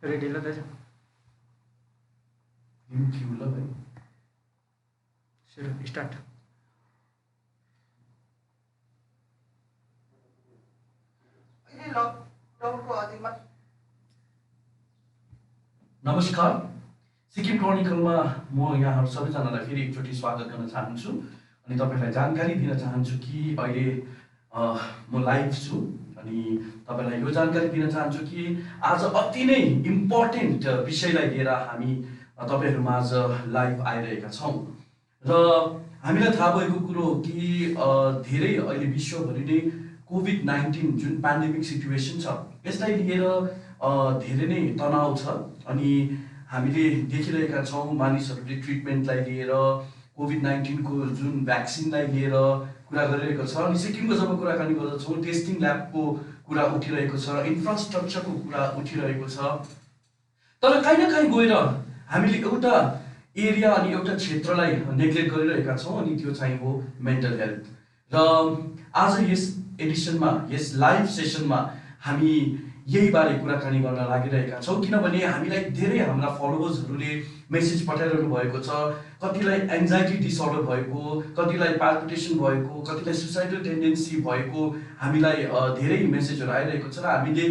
Ready ल दाजु Q ल भाइ सुरु स्टार्ट नमस्कार सिक्किम क्रोनिकलमा म यहाँहरू सबैजनालाई फेरि एकचोटि स्वागत गर्न चाहन्छु अनि तपाईँलाई जानकारी दिन चाहन्छु कि अहिले म लाइभ छु अनि तपाईँलाई यो जानकारी दिन चाहन्छु कि आज अति नै इम्पोर्टेन्ट विषयलाई लिएर हामी तपाईँहरूमाझ लाइभ आइरहेका छौँ र हामीलाई थाहा भएको कुरो हो कि धेरै अहिले विश्वभरि नै कोभिड-19 जुन पेन्डेमिक सिचुएसन छ यसलाई लिएर धेरै नै तनाव छ अनि हामीले देखिरहेका छौँ मानिसहरूले ट्रिटमेन्टलाई लिएर कोभिड-19को जुन भ्याक्सिनलाई लिएर कुरा गरिरहेको छ अनि सिक्किमको जब कुराकानी गर्दछौँ टेस्टिङ ल्याबको कुरा उठिरहेको छ इन्फ्रास्ट्रक्चरको कुरा उठिरहेको छ तर कहीँ न कहीँ गएर हामीले एउटा एरिया अनि एउटा क्षेत्रलाई नेग्लेक्ट गरिरहेका छौँ अनि त्यो चाहिँ हो मेन्टल हेल्थ र आज यस एडिसनमा यस लाइभ सेसनमा हामी यही बारे कुराकानी गर्न लागिरहेका छौँ किनभने हामीलाई धेरै हाम्रा फलोवर्सहरूले मेसेज पठाइरहनु भएको छ कतिलाई एन्जाइटी डिसअर्डर भएको कतिलाई पाल्पिटेसन भएको कतिलाई सुसाइडल टेन्डेन्सी भएको हामीलाई धेरै मेसेजहरू आइरहेको छ र हामीले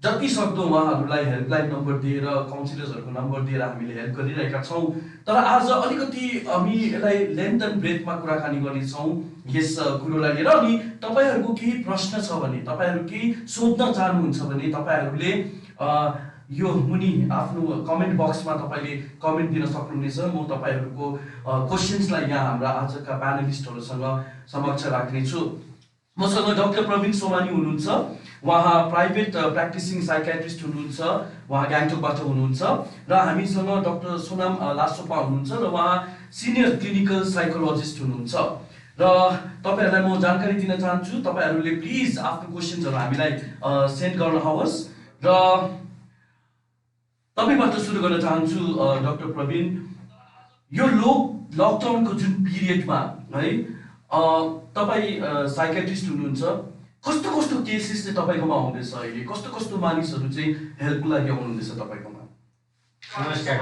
जति सक्दो उहाँहरूलाई हेल्पलाइन नम्बर दिएर काउन्सिलर्सहरूको नम्बर दिएर हामीले हेल्प गरिरहेका छौँ तर आज अलिकति हामी यसलाई लेन्थ एन्ड ब्रेथमा कुराकानी गर्नेछौँ यस कुरोलाई लिएर अनि तपाईँहरूको केही प्रश्न छ भने तपाईँहरू केही सोध्न चाहनुहुन्छ भने तपाईँहरूले यो मुनि आफ्नो कमेन्ट बक्समा तपाईँले कमेन्ट दिन सक्नुहुनेछ म तपाईँहरूको क्वेसन्सलाई यहाँ हाम्रा आजका प्यानलिस्टहरूसँग समक्ष राख्नेछु मसँग डाक्टर प्रवीण सोमानी हुनुहुन्छ उहाँ प्राइभेट प्र्याक्टिसिङ साइकेट्रिस्ट हुनुहुन्छ उहाँ गान्तोकबाट हुनुहुन्छ र हामीसँग डाक्टर सोनाम लासोपा हुनुहुन्छ र उहाँ सिनियर क्लिनिकल साइकोलोजिस्ट हुनुहुन्छ र तपाईँहरूलाई म जानकारी दिन चाहन्छु तपाईँहरूले प्लिज आफ्नो क्वेसन्सहरू हामीलाई सेन्ड गर्नुहोस् र तपाईँबाट सुरु गर्न चाहन्छु डाक्टर प्रवीण यो लकडाउनको जुन पिरियडमा है तपाईँ साइकेट्रिस्ट हुनुहुन्छ कस्तो कस्तो केसेस चाहिँ तपाईँकोमा आउँदैछ अहिले कस्तो कस्तो मानिसहरू चाहिँ हेल्पको लागि आउनुहुँदैछ तपाईँकोमा नमस्कार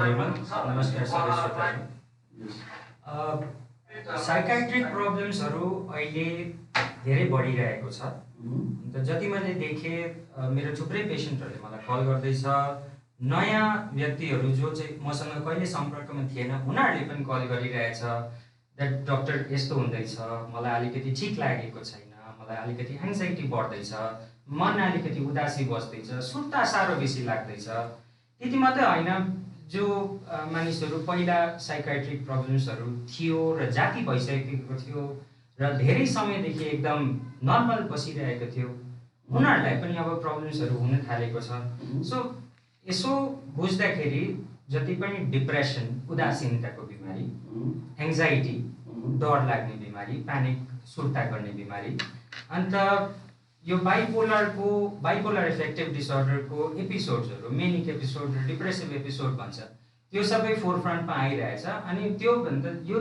नमस्कार सबै श्रोताहरू साइकाट्रिक प्रब्लम्सहरू अहिले धेरै बढिरहेको छ अन्त जति मैले देखेँ मेरो थुप्रै पेसेन्टहरूले मलाई कल गर्दैछ नयाँ व्यक्तिहरू जो चाहिँ मसँग कहिले सम्पर्कमा थिएन उनीहरूले पनि कल गरिरहेछ द्याट डक्टर यस्तो हुँदैछ मलाई अलिकति ठिक लागेको छैन मलाई अलिकति एङ्जाइटी बढ्दैछ मन अलिकति उदासी बस्दैछ सुर्ता साह्रो बेसी लाग्दैछ त्यति मात्रै होइन जो मानिसहरू पहिला साइकाट्रिक प्रब्लम्सहरू थियो र जाति भइसकेको थियो र धेरै समयदेखि एकदम नर्मल बसिरहेको थियो उनीहरूलाई पनि अब प्रब्लम्सहरू हुन थालेको छ सो यसो बुझ्दाखेरि जति पनि डिप्रेसन उदासीनताको बिमारी एङ्जाइटी डर लाग्ने बिमारी प्यानिक सुर्ता गर्ने बिमारी अन्त यो बाइपोलर एफेक्टिभ डिसअर्डरको एपिसोड्सहरू मेनिक एपिसोड र डिप्रेसिभ एपिसोड भन्छ त्यो सबै फोरफ्रन्टमा आइरहेछ अनि यो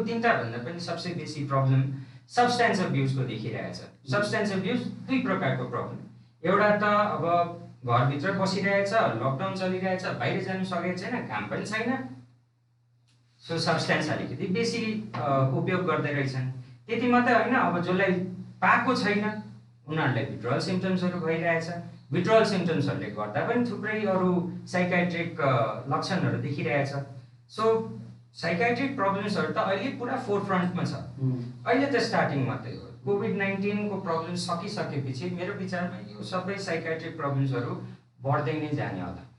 तिनवटा भन्दा पनि सबसे बेसी प्रब्लम सब्सटेन्स अब्युजको देखिरहेछ सब्सटेन्स अब्युज दुई प्रकारको प्रब्लम एउटा त अब घरभित्र बसिरहेछ लकडाउन चलिरहेछ बाहिर जानु सकेको छैन काम पनि छैन सो सब्सटेन्स अलिकति बेसी उपयोग गर्दै रहेछन् त्यति मात्रै होइन अब जसलाई पाएको छैन उनीहरूलाई विड्रल सिम्टम्सहरू भइरहेछ विड्रल सिम्टम्सहरूले गर्दा पनि थुप्रै अरू साइकाट्रिक लक्षणहरू देखिरहेछ सो साइकाट्रिक प्रब्लम्सहरू त अहिले पुरा फोरफ्रन्टमा छ अहिले त स्टार्टिङ मात्रै हो कोभिड-19को प्रब्लम सकिसकेपछि मेरो विचारमा यो सबै साइकाट्रिक प्रब्लम्सहरू बढ्दै नै जाने होला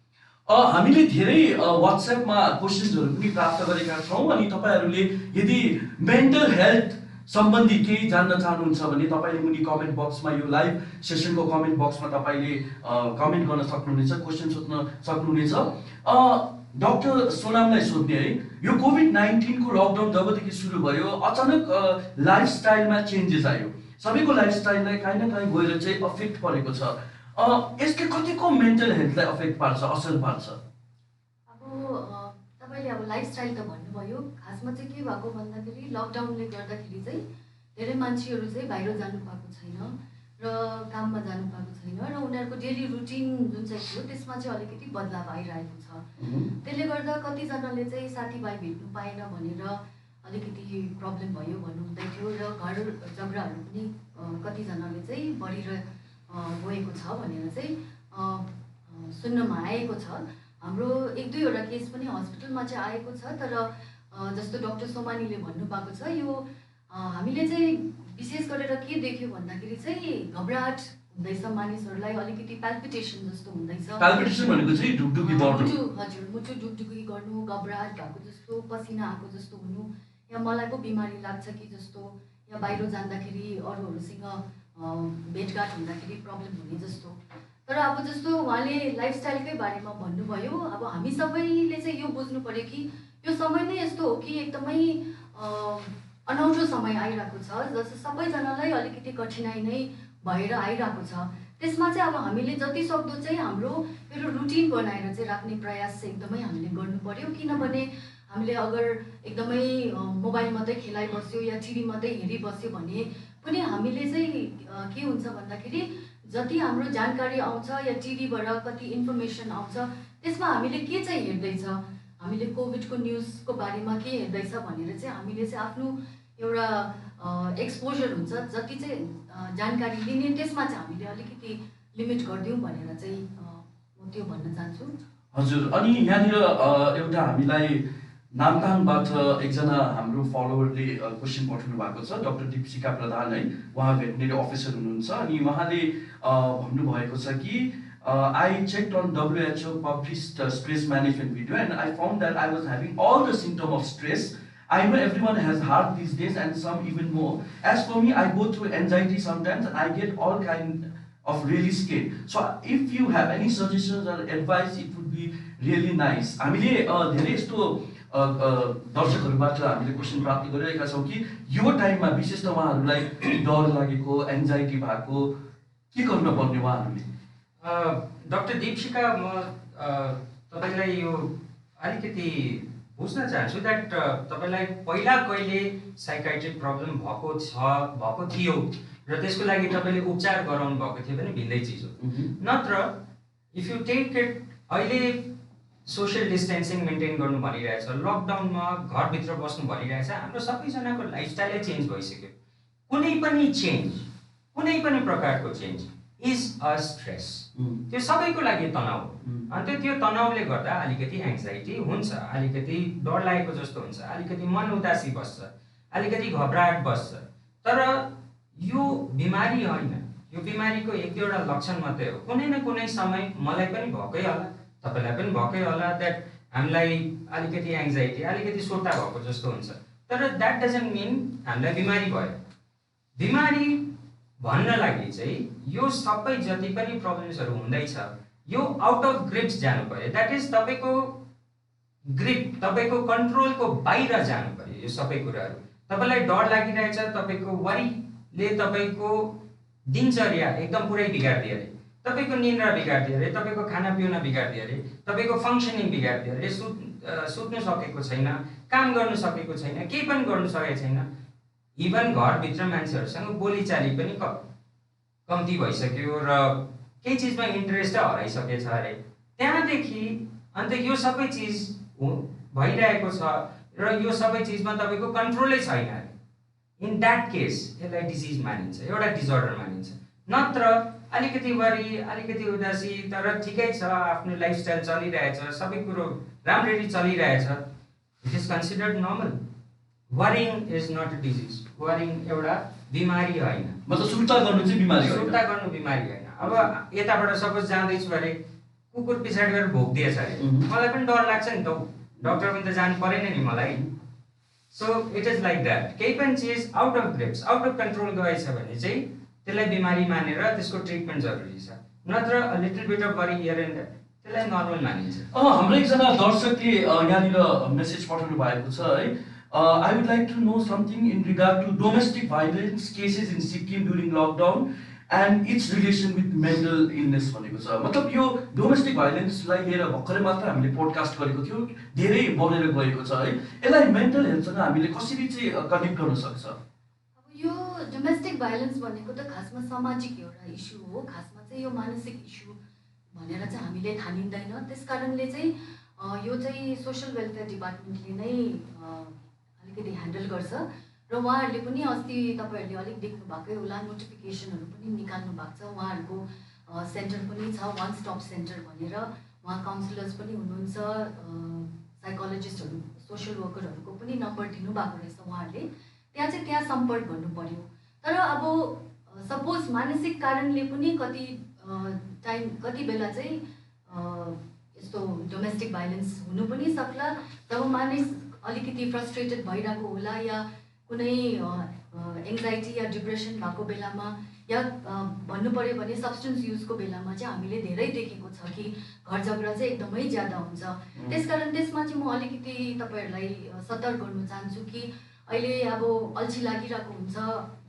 हामीले धेरै वाट्सएपमा क्वेसन्सहरू पनि प्राप्त गरेका छौँ अनि तपाईँहरूले यदि मेन्टल हेल्थ सम्बन्धी केही जान्न चाहनुहुन्छ भने तपाईँले मुनि कमेन्ट बक्समा यो लाइभ सेसनको कमेन्ट बक्समा तपाईँले कमेन्ट गर्न सक्नुहुनेछ क्वेसन सोध्न सक्नुहुनेछ डाक्टर सोनामलाई सोध्ने है यो कोभिड-19को लकडाउन जबदेखि सुरु भयो अचानक लाइफस्टाइलमा चेन्जेस आयो सबैको लाइफस्टाइललाई कहीँ न कहीँ गएर चाहिँ अफेक्ट परेको छ यसले कतिको मेन्टल हेल्थलाई अफेक्ट पार्छ असर पार्छ तपाईँले अब लाइफस्टाइल त भन्नुभयो खासमा चाहिँ के भएको भन्दाखेरि लकडाउनले गर्दाखेरि चाहिँ धेरै मान्छेहरू चाहिँ बाहिर जानु पाएको छैन र काममा जानु पाएको छैन र उनीहरूको डेली रुटिन जुन चाहिँ थियो त्यसमा चाहिँ अलिकति बदलाव आइरहेको छ। त्यसले गर्दा कतिजनाले चाहिँ साथीभाइ भेट्नु पाएन भनेर अलिकति प्रब्लम भयो भन्नुहुँदै थियो र घर झगडाहरू पनि कतिजनाले चाहिँ बढेर गएको छ भनेर चाहिँ सुन्नमा आएको छ। हाम्रो 1-2वटा केस पनि हस्पिटलमा चाहिँ आएको छ। तर जस्तो डाक्टर सोमानीले भन्नुभएको छ यो हामीले चाहिँ विशेष गरेर के देख्यो भन्दाखेरि चाहिँ घबराहट हुँदैछ मानिसहरूलाई, अलिकति प्याल्पिटेसन जस्तो हुँदैछ। प्याल्पिटेसन भनेको चाहिँ ढुकढुकी बढ्नु। हजुर, मुटु ढुकढुकी गर्नु, घबराहट भएको जस्तो, पसिना आएको जस्तो हुनु, या मलाई पो बिमारी लाग्छ कि जस्तो, या बाहिर जाँदाखेरि अरूहरूसँग भेटघाट हुँदाखेरि प्रब्लम हुने जस्तो। तर अब जस्तो उहाँले लाइफस्टाइलकै बारेमा भन्नुभयो, अब हामी सबैले चाहिँ यो बुझ्नु पर्यो कि यो समय नै यस्तो हो कि एकदमै अनौठो समय आइरहेको छ, जस्तो सबैजनालाई अलिकति कठिनाइ नै भएर आइरहेको छ। त्यसमा चाहिँ अब हामीले जति सक्दो चाहिँ हाम्रो एउटा रुटिन बनाएर चाहिँ राख्ने प्रयास चाहिँ एकदमै हामीले गर्नु पर्यो। किनभने हामीले अगर एकदमै मोबाइल मात्रै खेलाइबस्यो या टिभी मात्रै हेरिबस्यो भने पनि हामीले चाहिँ के हुन्छ भन्दाखेरि जति हाम्रो जानकारी आउँछ या टिभीबाट कति इन्फर्मेसन आउँछ त्यसमा हामीले के चाहिँ हेर्दैछ, हामीले कोभिडको न्युजको बारेमा के हेर्दैछ भनेर चाहिँ हामीले चाहिँ आफ्नो एउटा एक्सपोजर हुन्छ जति चाहिँ जानकारी लिने त्यसमा चाहिँ हामीले अलिकति लिमिट गरिदिउँ भनेर चाहिँ म त्यो भन्न चाहन्छु। हजुर, अनि यहाँनिर एउटा हामीलाई नामथाङबाट एकजना हाम्रो फलोवरले क्वेसन पठाउनु भएको छ, डाक्टर दीपशिका प्रधान है, उहाँ भेटनेरी अफिसर हुनुहुन्छ। अनि उहाँले भन्नुभएको छ कि I checked on WHO published stress management video and I found that I was having all the symptoms of stress. I know everyone has heart these days and some even more. As for me, I go through anxiety sometimes and I get all kind of really scared. So if you have any suggestions or advice, it would be really nice. हामीले धेरै यस्तो दर्शकहरूबाट हामीले question प्राप्त गरिरहेका छौँ कि यो टाइममा विशेष त उहाँहरूलाई डर लागेको, एन्जाइटी भएको, के गर्न पर्ने उहाँहरूले? डाक्टर दीपशिका, म तपाईँलाई यो अलिकति बुझ्न चाहन्छु द्याट तपाईँलाई पहिला कहिले साइकाइट्रिक प्रब्लम भएको थियो र त्यसको लागि तपाईँले उपचार गराउनु भएको थियो भने भिन्दै चिज हो। नत्र इफ यु टेक इट, अहिले सोसियल डिस्टेन्सिङ मेन्टेन गर्नु भनिरहेछ, लकडाउनमा घरभित्र बस्नु भनिरहेछ, हाम्रो सबैजनाको लाइफस्टाइलै चेन्ज भइसक्यो। कुनै पनि चेन्ज, कुनै पनि प्रकारको चेन्ज इज अ स्ट्रेस। त्यो सबैको लागि तनाव हो। अन्त त्यो तनावले गर्दा अलिकति एङ्जाइटी हुन्छ, अलिकति डर लागेको जस्तो हुन्छ, अलिकति मन उदासी बस्छ, अलिकति घबराहट बस्छ। तर यो बिमारी होइन, यो बिमारीको 1-2वटा लक्षण मात्रै हो। कुनै न कुनै समय मलाई पनि भएकै होला, तपाईँलाई पनि भएकै होला, द्याट हामीलाई अलिकति एङ्जाइटी, अलिकति सुर्ता भएको जस्तो हुन्छ। तर द्याट डजन्ट मिन हामीलाई बिमारी भयो। बिमारी भन्न लागि चाहिँ यो सबै जति पनि प्रब्लम्सहरू हुँदैछ यो आउट अफ ग्रिप्स जानु पर्यो। द्याट इज तपाईँको ग्रिप, तपाईँको कन्ट्रोलको बाहिर जानु पर्यो। यो सबै कुराहरू तपाईँलाई डर लागिरहेछ, तपाईँको वरीले तपाईँको दिनचर्या एकदम पुरै बिगारिदियो अरे, तपाईँको निन्द्रा बिगारिदियो अरे, तपाईँको खाना पिउन बिगारिदियो अरे, तपाईँको फङ्सनिङ बिगारिदियो अरे, सुत्नु सकेको छैन, काम गर्नु सकेको छैन, केही पनि गर्नु सकेको छैन। इभन घरभित्र मान्छेहरूसँग बोलीचाली पनि कम्ती भइसक्यो र केही चिजमा इन्ट्रेस्टै हराइसकेछ अरे। त्यहाँदेखि अन्त यो सबै चिज भइरहेको छ र यो सबै चिजमा तपाईँको कन्ट्रोलै छैन अरे। इन द्याट केस यसलाई डिजिज मानिन्छ, एउटा डिजअर्डर मानिन्छ। नत्र अलिकति वरी, अलिकति उदासी, तर ठिकै छ, आफ्नो लाइफस्टाइल चलिरहेछ, सबै कुरो राम्ररी चलिरहेछ, it is considered normal. Worrying is not a disease. Worrying एउटा बिमारी होइन, मतलब सुर्ता गर्नु चाहिँ बिमारी होइन। सुर्ता गर्नु बिमारी होइन। अब यताबाट सपोज जाँदैछु अरे, कुकुर पछाडि गएर भोगिदिएछ अरे, मलाई पनि डर लाग्छ नि त, डक्टर पनि त जानु परेन नि मलाई। So it is like that. केही पनि चिज out of grips, out of control गएछ भने चाहिँ त्यसलाई बिमारी मानेर त्यसको ट्रिटमेन्ट जरुरी छ। नत्र a little bit of worry here and there त्यसलाई नर्मल मानिन्छ। हाम्रो एकजना दर्शकले यहाँनिर मेसेज पठाउनु भएको छ है। I would like to know something in regard to domestic violence cases in Sikkim during lockdown and its relation with mental illness भनेको छ। मतलब यो डोमेस्टिक भाइलेन्सलाई लिएर भर्खरै मात्र हामीले पोडकास्ट गरेको थियो, धेरै बढेर गएको छ है। यसलाई मेन्टल हेल्थसँग हामीले कसरी चाहिँ कनेक्ट गर्न सक्छ? अब यो डोमेस्टिक भाइलेन्स भनेको त खासमा सामाजिक एउटा इस्यु हो, खासमा चाहिँ यो मानसिक इस्यु भनेर चाहिँ हामीले ठानिँदैन। त्यस कारणले चाहिँ यो चाहिँ सोसल वेलफेयर डिपार्टमेन्टले नै अलिकति ह्यान्डल गर्छ र उहाँहरूले पनि अस्ति तपाईँहरूले अलिक देख्नु भएकै होला, नोटिफिकेसनहरू पनि निकाल्नु भएको छ। उहाँहरूको सेन्टर पनि छ, वान स्टप सेन्टर भनेर, उहाँ काउन्सिलर्स पनि हुनुहुन्छ, साइकोलोजिस्टहरू, सोसल वर्करहरूको पनि नम्बर दिनुभएको रहेछ उहाँहरूले। त्यहाँ सम्पर्क गर्नु पर्यो। तर अब सपोज मानसिक कारणले पनि कति बेला चाहिँ यस्तो डोमेस्टिक भाइलेन्स हुनु पनि सक्ला। जब मानिस अलिकति फ्रस्ट्रेटेड भइरहेको होला या कुनै एङ्जाइटी या डिप्रेसन भएको बेलामा या भन्नु पऱ्यो भने सब्सटेन्स युजको बेलामा चाहिँ हामीले धेरै देखेको छ कि घर झगडा चाहिँ एकदमै ज्यादा हुन्छ। त्यसकारण त्यसमा चाहिँ म अलिकति तपाईँहरूलाई सतर्क गर्नु चाहन्छु कि अहिले अब अल्छी लागिरहेको हुन्छ,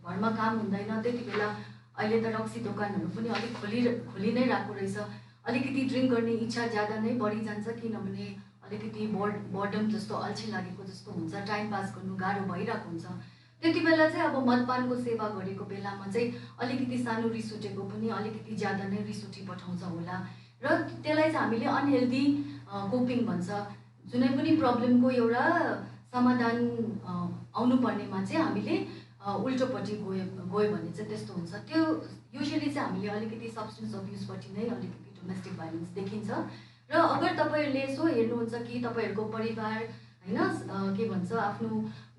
घरमा काम हुँदैन, त्यति बेला अहिले त रक्सी दोकानहरू पनि अलिक खोलि नै रहेको रहेछ। अलिकति ड्रिङ्क गर्ने इच्छा ज्यादा नै बढी जान्छ, किनभने अलिकति बोर्डम जस्तो अल्छी लागेको जस्तो हुन्छ, टाइम पास गर्नु गाह्रो भइरहेको हुन्छ। त्यति बेला चाहिँ अब मदपानको सेवा गरेको बेलामा चाहिँ अलिकति सानो रिस उठेको पनि अलिकति ज्यादा नै रिस उठी पठाउँछ होला र त्यसलाई चाहिँ हामीले अनहेल्दी कोपिङ भन्छ। जुनै पनि प्रब्लमको एउटा समाधान आउनुपर्नेमा चाहिँ हामीले उल्टोपट्टि गयो भने चाहिँ त्यस्तो हुन्छ। त्यो युजली चाहिँ हामीले अलिकति सब्सटेन्स अब्युजपट्टि नै अलिकति डोमेस्टिक भाइलेन्स देखिन्छ। र अगर तपाईँहरूले यसो हेर्नुहुन्छ कि तपाईँहरूको परिवार होइन के भन्छ आफ्नो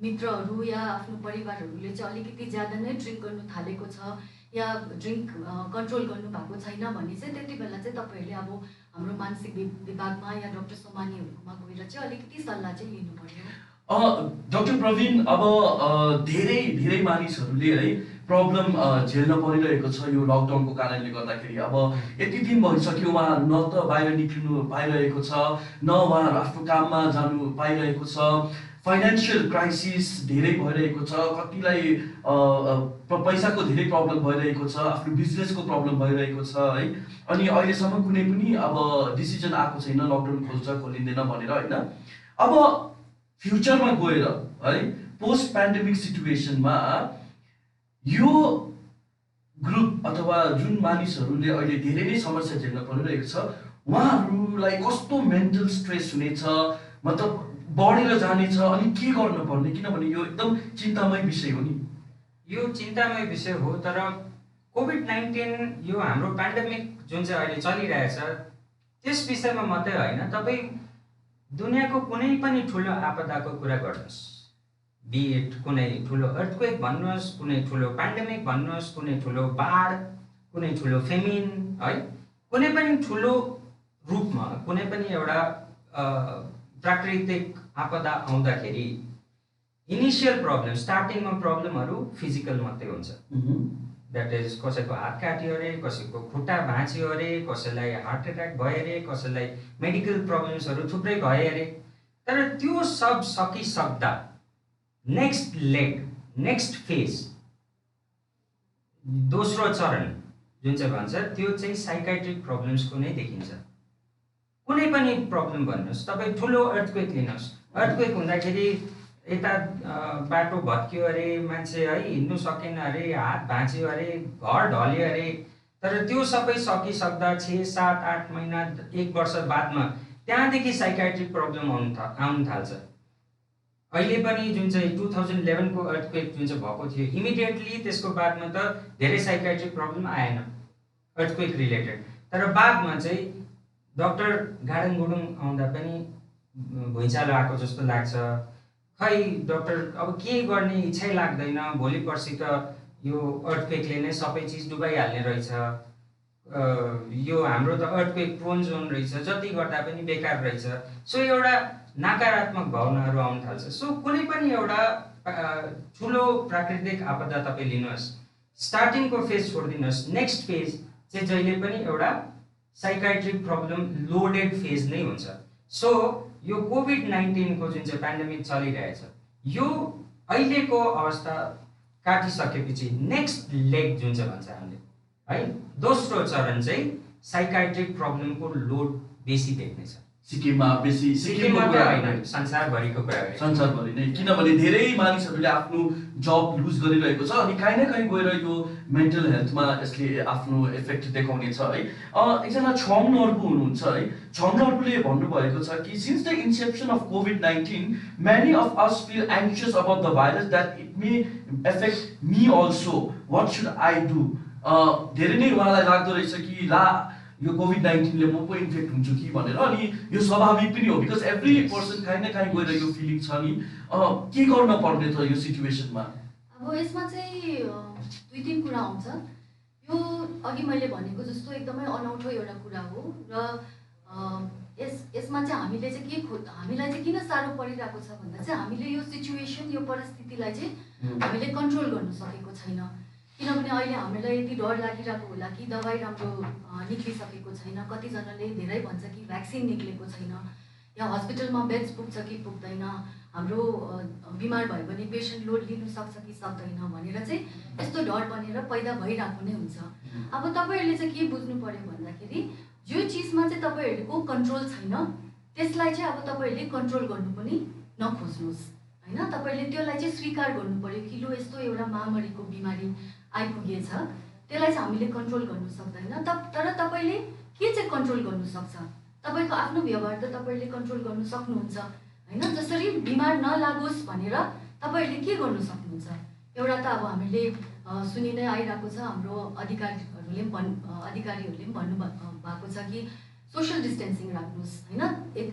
मित्रहरू या आफ्नो परिवारहरूले चाहिँ अलिकति ज्यादा नै ड्रिङ्क गर्नु थालेको छ या ड्रिङ्क कन्ट्रोल गर्नु भएको छैन भने चाहिँ त्यति बेला चाहिँ तपाईँहरूले अब हाम्रो मानसिक विभागमा या डाक्टर सोमानीहरूकोमा गएर चाहिँ अलिकति सल्लाह चाहिँ लिनु पर्यो। डाक्टर प्रवीण, अब धेरै मानिसहरूले है प्रब्लम झेल्न परिरहेको छ यो लकडाउनको कारणले गर्दाखेरि। अब यति दिन भइसक्यो उहाँहरू न त बाहिर निक्लिनु पाइरहेको छ, न उहाँहरू आफ्नो काममा जानु पाइरहेको छ, फाइनेन्सियल क्राइसिस धेरै भइरहेको छ, कतिलाई पैसाको धेरै प्रब्लम भइरहेको छ, आफ्नो बिजनेसको प्रब्लम भइरहेको छ है। अनि अहिलेसम्म कुनै पनि अब डिसिजन आएको छैन लकडाउन खोल्छ खोलिँदैन भनेर होइन। अब फ्युचरमा गएर है पोस्ट पेन्डेमिक सिचुएसनमा यो ग्रुप अथवा जुन मानिसहरूले अहिले धेरै नै समस्या झेल्न परिरहेको छ उहाँहरूलाई कस्तो मेन्टल स्ट्रेस हुनेछ, मतलब बढेर जानेछ, अनि के गर्न पर्ने, किनभने यो एकदम चिन्तामय विषय हो नि। यो चिन्तामय विषय हो, तर कोभिड-19 यो हाम्रो पेन्डेमिक जुन चाहिँ अहिले चलिरहेछ त्यस विषयमा मात्रै होइन, तपाईँ दुनियाँको कुनै पनि ठुलो आपदाको कुरा गर्नुहोस्, बिएट कुनै ठुलो अर्थक्वेक भन्नुहोस्, कुनै ठुलो पेन्डेमिक भन्नुहोस्, कुनै ठुलो बाढ, कुनै ठुलो फेमिन है, कुनै पनि ठुलो रूपमा कुनै पनि एउटा प्राकृतिक आपदा आउँदाखेरि इनिसियल प्रब्लम स्टार्टिङमा प्रब्लमहरू फिजिकल मात्रै हुन्छ। द्याट इज कसैको हात काट्यो अरे, कसैको खुट्टा भाँच्यो अरे, कसैलाई हार्ट एट्याक भयो अरे, कसैलाई मेडिकल प्रब्लम्सहरू थुप्रै भयो अरे। तर त्यो सब सकिसक्दा नेक्स्ट लेग, नेक्स्ट फेज, दोस्रो चरण जुन चाहिँ भन्छ त्यो चाहिँ साइकाइट्रिक प्रब्लम्सको नै देखिन्छ। कुनै पनि प्रब्लम भन्नुहोस्, तपाईँ ठुलो अर्थक्वेक लिनुहोस्, अर्थक्वेक हुँदाखेरि यता बाटो भत्कियो अरे, मान्छे है हिँड्नु सकेन अरे, हात भाँच्यो अरे, घर ढल्यो अरे, तर त्यो सबै सकिसक्दा 6, 7, 8 महिना 1 वर्ष बादमा त्यहाँदेखि साइकाइट्रिक प्रब्लम आउनु थाल्छ। अहिले पनि जुन चाहिँ 2011 को अर्थक्वेक जुन चाहिँ भएको थियो इमिडिएटली त्यसको बादमा त धेरै साइकाइट्रिक प्रब्लम आएन अर्थक्वेक रिलेटेड, तर बादमा चाहिँ डक्टर गाडङ गुडुङ आउँदा पनि भुइँचालो आएको जस्तो लाग्छ, खै डक्टर अब के गर्ने इच्छै लाग्दैन, भोलि पर्सि त यो अर्थक्वेकले नै सबै चिज डुबाइहाल्ने रहेछ, यो हाम्रो त अर्थक्वेक प्रोन जोन रहेछ, जति गर्दा पनि बेकार रहेछ। सो एउटा नकारात्मक भावनाहरू आउन थाल्छ। सो कुनै पनि एउटा ठुलो प्राकृतिक आपदा तपाईँ लिनुहोस्, स्टार्टिङको फेज छोडिदिनुहोस्, नेक्स्ट फेज चाहिँ जहिले पनि एउटा साइकाइट्रिक प्रब्लम लोडेड फेज नै हुन्छ। सो यो कोभिड-19 को जुन चाहिँ पेन्डेमिक चलिरहेछ यो अहिलेको अवस्था काटिसकेपछि नेक्स्ट लेग जुन चाहिँ भन्छ हामीले है, दोस्रो चरण चाहिँ साइकाइट्रिक प्रब्लमको लोड बेसी देख्नेछ। सिक्किममा बेसी सिक्किममा सिक्किमको त कुरा होइन, संसारभरिको कुरा गरेँ। संसारभरि नै, किनभने धेरै मानिसहरूले आफ्नो जब लुज गरिरहेको छ अनि कहीँ न कहीँ गएर यो मेन्टल हेल्थमा यसले आफ्नो इफेक्ट देखाउने छ है। एकजना छङ नर्बु हुनुहुन्छ है, छङ नर्बुले भन्नुभएको छ कि since the inception of COVID-19 many of us feel anxious about the virus that it may affect me also, what should I do? धेरै नै उहाँलाई लाग्दो रहेछ कि ला यो कोभिड-19 ले म पो इन्फेक्ट हुन्छु कि भनेर, अनि यो स्वाभाविक पनि हो बिकज एभ्री पर्सन कहीँ न कहीँ गएर यो फिलिङ छ नि। के गर्न पर्ने त यो सिचुएसनमा? अब यसमा चाहिँ दुई तिन कुरा आउँछ। यो अघि मैले भनेको जस्तो एकदमै अनौठो एउटा कुरा हो र यसमा चाहिँ हामीले चाहिँ हामीलाई चाहिँ किन साह्रो परिरहेको छ भन्दा चाहिँ हामीले यो सिचुएसन, यो परिस्थितिलाई चाहिँ हामीले कन्ट्रोल गर्न सकेको छैन। किनभने अहिले हामीलाई यति डर लागिरहेको होला कि दबाई राम्रो निक्लिसकेको छैन, कतिजनाले धेरै भन्छ कि भ्याक्सिन निक्लेको छैन, या हस्पिटलमा बेड्स पुग्छ कि पुग्दैन, हाम्रो बिमार भयो भने पेसेन्ट लोड लिनु सक्छ कि सक्दैन भनेर चाहिँ यस्तो डर बनेर पैदा भइरहेको नै हुन्छ। अब तपाईँहरूले चाहिँ के बुझ्नु पर्यो भन्दाखेरि जो चिजमा चाहिँ तपाईँहरूको कन्ट्रोल छैन त्यसलाई चाहिँ अब तपाईँहरूले कन्ट्रोल गर्नु पनि नखोज्नुहोस् होइन। तपाईँले त्यसलाई चाहिँ स्वीकार गर्नु पर्यो कि लु यस्तो एउटा महामारीको बिमारी आइपुगेछ, त्यसलाई चाहिँ हामीले कन्ट्रोल गर्नु सक्दैन। तर तपाईँले के चाहिँ कन्ट्रोल गर्नु सक्छ? तपाईँको आफ्नो व्यवहार त तपाईँले कन्ट्रोल गर्नु सक्नुहुन्छ होइन। जसरी बिमार नलागोस् भनेर तपाईँहरूले के गर्नु सक्नुहुन्छ? एउटा त अब हामीले सुनि नै आइरहेको छ, हाम्रो अधिकारीहरूले पनि भन्नु भएको छ कि सोसियल डिस्टेन्सिङ राख्नुहोस् होइन।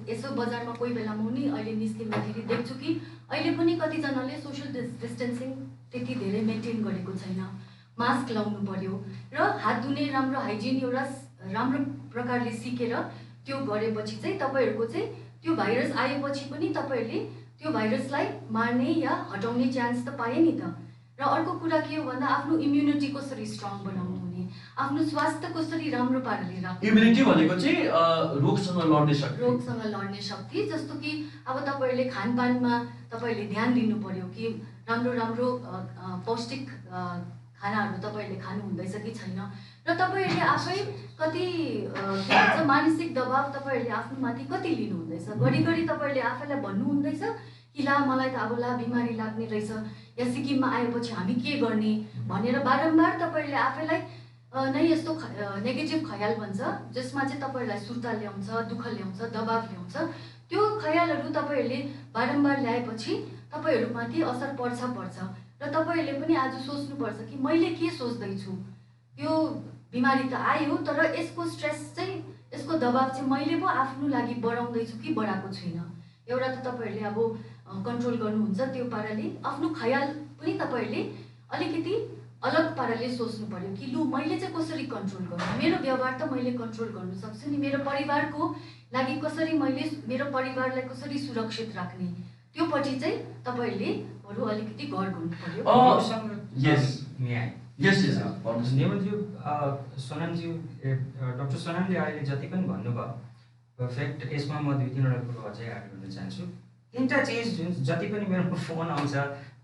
यसो बजारमा कोही बेला म नि अहिले निस्किँदाखेरि देख्छु कि अहिले पनि कतिजनाले सोसियल डिस्टेन्सिङ त्यति धेरै मेन्टेन गरेको छैन। मास्क लाउनु पर्यो र हात धुने राम्रो हाइजिन एउटा राम्रो प्रकारले सिकेर त्यो गरेपछि चाहिँ तपाईँहरूको चाहिँ त्यो भाइरस आएपछि पनि तपाईँहरूले त्यो भाइरसलाई मार्ने या हटाउने चान्स त पाए नि त। र अर्को कुरा के हो भन्दा आफ्नो इम्युनिटी कसरी स्ट्रङ बनाउनु हुने, आफ्नो स्वास्थ्य कसरी राम्रो पाराले राख्नु। इम्युनिटी भनेको चाहिँ रोगसँग लड्ने शक्ति। जस्तो कि अब तपाईँहरूले खानपानमा तपाईँहरूले ध्यान दिनु पर्यो कि राम्रो राम्रो पौष्टिक खानाहरू तपाईँहरूले खानु हुँदैछ कि छैन। र तपाईँहरूले आफै कति के भन्छ मानसिक दबाब तपाईँहरूले आफ्नो माथि कति लिनु हुँदैछ। घरिघरि तपाईँहरूले आफैलाई भन्नु हुँदैछ कि ला मलाई त अब ला बिमारी लाग्ने रहेछ या सिक्किममा आएपछि हामी के गर्ने भनेर बारम्बार तपाईँहरूले आफैलाई नै यस्तो नेगेटिभ ख्याल भन्छ जसमा चाहिँ तपाईँहरूलाई सुर्ता ल्याउँछ, दुःख ल्याउँछ, दबाब ल्याउँछ। त्यो ख्यालहरू तपाईँहरूले बारम्बार ल्याएपछि तपाईँहरूमाथि असर पर्छ र तपाईँहरूले पनि आज सोच्नुपर्छ कि मैले के सोच्दैछु। यो बिमारी त आयो तर यसको स्ट्रेस चाहिँ, यसको दबाब चाहिँ मैले पो आफ्नो लागि बढाउँदैछु कि बढाएको छुइनँ। एउटा त तपाईँहरूले अब कन्ट्रोल गर्नुहुन्छ त्यो पाराले। आफ्नो ख्याल पनि तपाईँहरूले अलिकति अलग पाराले सोच्नु पर्यो कि लु मैले चाहिँ कसरी कन्ट्रोल गर्नु, मेरो व्यवहार त मैले कन्ट्रोल गर्नु सक्छु नि, मेरो परिवारको लागि कसरी मैले मेरो परिवारलाई कसरी सुरक्षित राख्ने, त्योपट्टि चाहिँ तपाईँहरूले अरू अलिकति गौर गर्नु पर्यो। नेवलज्यू, सोनामज्यू, डक्टर सोनामले अहिले जति पनि भन्नुभयो पर्फेक्ट। यसमा म दुई तिनवटा कुरो अझै एड गर्न चाहन्छु। तिनवटा चिज जुन जति पनि मेरो फोन आउँछ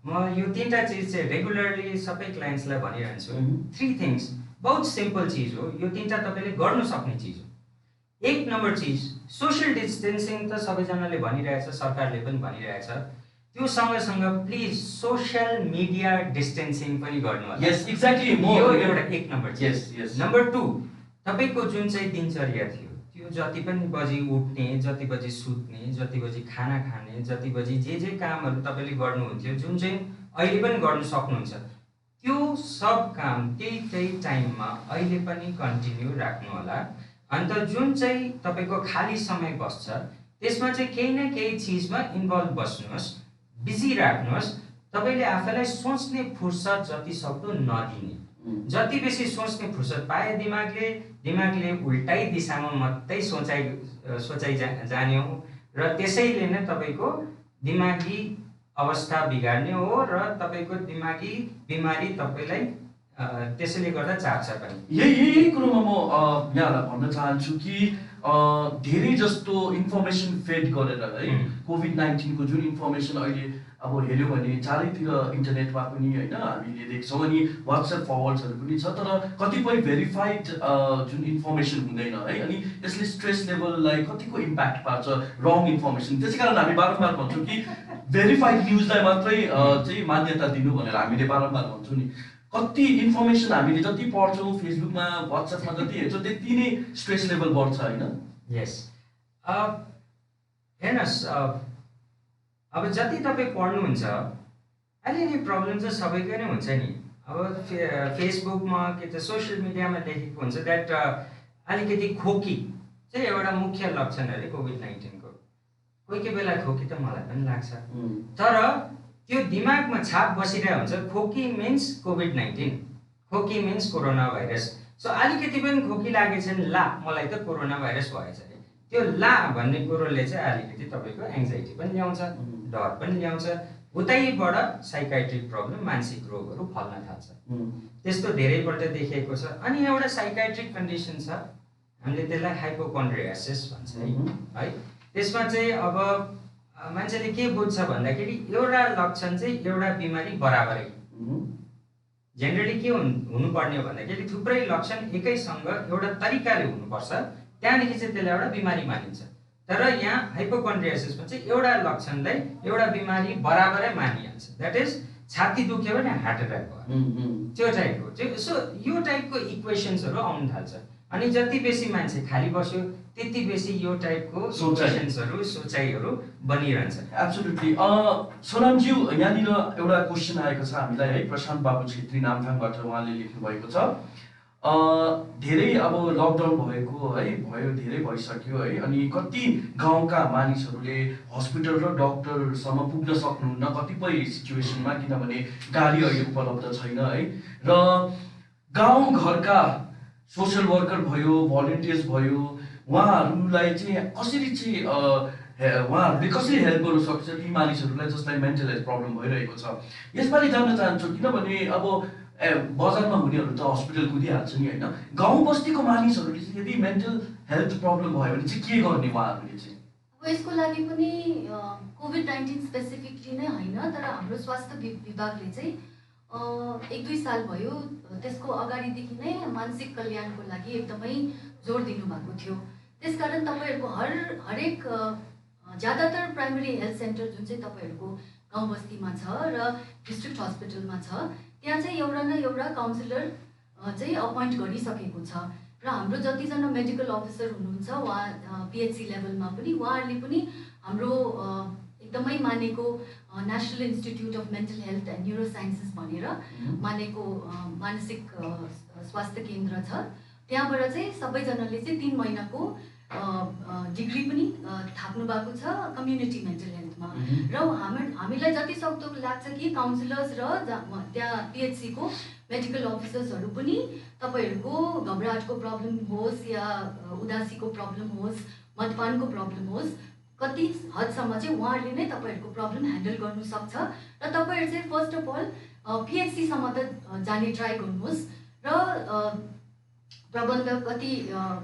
म यो तिनवटा चिज चाहिँ रेगुलरली सबै क्लाइन्ट्सलाई भनिरहन्छु। 3 थिङ्स, बहुत सिम्पल चिज हो यो, तिनवटा तपाईँले गर्नु सक्ने चिज हो। 1 नम्बर चिज सोसियल डिस्टेन्सिङ त सबैजनाले भनिरहेछ, सरकारले पनि भनिरहेछ। त्यो सँगसँग प्लिज सोसियल मिडिया डिस्टेन्सिङ पनि गर्नु होला। यस एक्ज्याक्टली, म यो एउटा 1 नम्बर चिज। यस नम्बर 2, तपाईँको जुन चाहिँ दिनचर्या थियो त्यो जति पनि बजी उठ्ने, जति बजी सुत्ने, जति बजी खाना खाने, जति बजी जे कामहरू तपाईँले गर्नुहुन्थ्यो जुन चाहिँ अहिले पनि गर्नु सक्नुहुन्छ त्यो सब काम त्यही टाइममा अहिले पनि कन्टिन्यू राख्नु होला। अन्त जुन चाहिँ तपाईँको खाली समय बस्छ त्यसमा चाहिँ केही न केही चिजमा इन्भल्भ बस्नुहोस्, बिजी राख्नुहोस्। तपाईँले आफैलाई सोच्ने फुर्सद जति सक्दो नदिने। जति बेसी सोच्ने फुर्सद पाए दिमागले उल्टै दिशामा मात्रै सोचाइ जाने हो र त्यसैले नै तपाईँको दिमागी अवस्था बिगार्ने हो र तपाईँको दिमागी बिमारी तपाईँलाई त्यसैले गर्दा चार्छ पनि। यही कुरोमा म यहाँलाई भन्न चाहन्छु कि धेरै जस्तो इन्फर्मेसन फेड गरेर है कोभिड-19 को जुन इन्फर्मेसन अहिले अब हेऱ्यो भने चारैतिर इन्टरनेटमा पनि होइन हामीले देख्छौँ अनि वाट्सएप फरवर्ड्सहरू पनि छ, तर कतिपय भेरिफाइड जुन इन्फर्मेसन हुँदैन है, अनि यसले स्ट्रेस लेभललाई कतिको इम्प्याक्ट पार्छ, रङ इन्फर्मेसन। त्यसै कारण हामी बारम्बार भन्छौँ कि भेरिफाइड न्युजलाई मात्रै चाहिँ मान्यता दिनु भनेर हामीले बारम्बार भन्छौँ नि। कति इन्फर्मेसन हामीले जति पढ्छौँ फेसबुकमा वाट्सएपमा जति हेर्छौँ त्यति नै स्ट्रेस लेभल बढ्छ होइन? यस, हेर्नुहोस्, अब जति तपाईँ पढ्नुहुन्छ अलिअलि प्रब्लम चाहिँ सबैकै नै हुन्छ नि। अब फेसबुकमा के त सोसियल मिडियामा लेखेको हुन्छ द्याट अलिकति खोकी चाहिँ एउटा मुख्य लक्षण अरे कोभिड-19 को। कोही बेला खोकी त मलाई पनि लाग्छ, तर त्यो दिमागमा छाप बसिरहेको हुन्छ खोकी मिन्स कोभिड-19, खोकी मिन्स कोरोना भाइरस। सो अलिकति पनि खोकी लागेको छैन, ला मलाई त कोरोना भाइरस भएछ अरे, त्यो ला भन्ने कुरोले चाहिँ अलिकति तपाईँको एङ्जाइटी पनि ल्याउँछ, डर पनि ल्याउँछ, उतैबाट साइकाइट्रिक प्रब्लम, मानसिक रोगहरू फल्न थाल्छ। त्यस्तो धेरैपल्ट देखिएको छ। अनि एउटा साइकाइट्रिक कन्डिसन छ, हामीले त्यसलाई हाइपोकन्ड्रियासिस भन्छ है। त्यसमा चाहिँ अब मान्छेले के बुझ्छ भन्दाखेरि एउटा लक्षण चाहिँ एउटा बिमारी बराबरै। जेनरली के हुनुपर्ने भन्दाखेरि थुप्रै लक्षण एकैसँग एउटा तरिकाले हुनुपर्छ, त्यहाँदेखि चाहिँ त्यसलाई एउटा बिमारी मानिन्छ। तर यहाँ हाइपोकन्ड्रियासिसमा चाहिँ एउटा लक्षणलाई एउटा बिमारी बराबरै मानिहाल्छ। द्याट इज छाती दुख्यो भने हार्ट एट्याक भयो, त्यो टाइपको। सो यो टाइपको इक्वेसन्सहरू आउनु थाल्छ। अनि जति बेसी मान्छे खाली बस्यो त्यति बेसी यो टाइपको इक्वेसन्सहरू, सोचाइहरू बनिरहन्छ। एब्सोल्युटली। सोनामज्यू, यहाँनिर एउटा क्वेसन आएको छ हामीलाई है, प्रशान्त बाबु छेत्री नामथाङबाट उहाँले लेख्नु भएको छ। धेरै अब लकडाउन भएको है, धेरै भइसक्यो है, अनि कति गाउँका मानिसहरूले हस्पिटल र डक्टरसम्म पुग्न सक्नुहुन्न कतिपय सिचुएसनमा, किनभने गाडी अहिले उपलब्ध छैन है। र गाउँघरका सोसल वर्कर भयो, भलिन्टियर्स भयो, उहाँहरूलाई चाहिँ कसरी चाहिँ उहाँहरूले कसरी हेल्प गर्नु सक्छ ती मानिसहरूलाई जसलाई मेन्टल हेल्थ प्रब्लम भइरहेको छ? यसबारे जान्न चाहन्छु, किनभने अब बजारमा हुनेहरू त हस्पिटल कुदिहाल्छ नि होइन, गाउँ बस्तीको मानिसहरूले चाहिँ यदि मेन्टल हेल्थ प्रब्लम भयो भने चाहिँ के गर्ने उहाँहरूले चाहिँ? अब यसको लागि पनि कोभिड-19 स्पेसिफिकली नै होइन, तर हाम्रो स्वास्थ्य विभागले चाहिँ 1-2 साल भयो त्यसको अगाडिदेखि नै मानसिक कल्याणको लागि एकदमै जोड दिनुभएको थियो। त्यसकारण तपाईँहरूको हरेक ज्यादातर प्राइमेरी हेल्थ सेन्टर जुन चाहिँ तपाईँहरूको गाउँ बस्तीमा छ र डिस्ट्रिक्ट हस्पिटलमा छ, त्यहाँ चाहिँ एउटा न एउटा काउन्सिलर चाहिँ अपोइन्ट गरिसकेको छ। र हाम्रो जतिजना मेडिकल अफिसर हुनुहुन्छ उहाँ पिएचसी लेभलमा पनि उहाँहरूले पनि हाम्रो एकदमै मानेको national institute of mental health and neuro sciences भनेर मानेको मानसिक स्वास्थ्य केन्द्र छ, त्यहाँबाट चाहिँ सबैजनाले चाहिँ 3 महिनाको डिग्री पनि थाप्नु भएको छ कम्युनिटी मेन्टल हेल्थमा। र हामीलाई जति सक्दो लाग्छ कि काउन्सिलर्स र त्यहाँ पिएचसीको मेडिकल अफिसर्सहरू पनि तपाईँहरूको घबराहटको प्रब्लम होस् या उदासीको प्रब्लम होस्, मदपानको प्रब्लम होस्, कति हदसम्म चाहिँ उहाँहरूले नै तपाईँहरूको प्रब्लम ह्यान्डल गर्नु सक्छ। र तपाईँहरू चाहिँ फर्स्ट अफ अल पिएचसीसम्म त जाने ट्राई गर्नुहोस्। र प्रबन्ध कति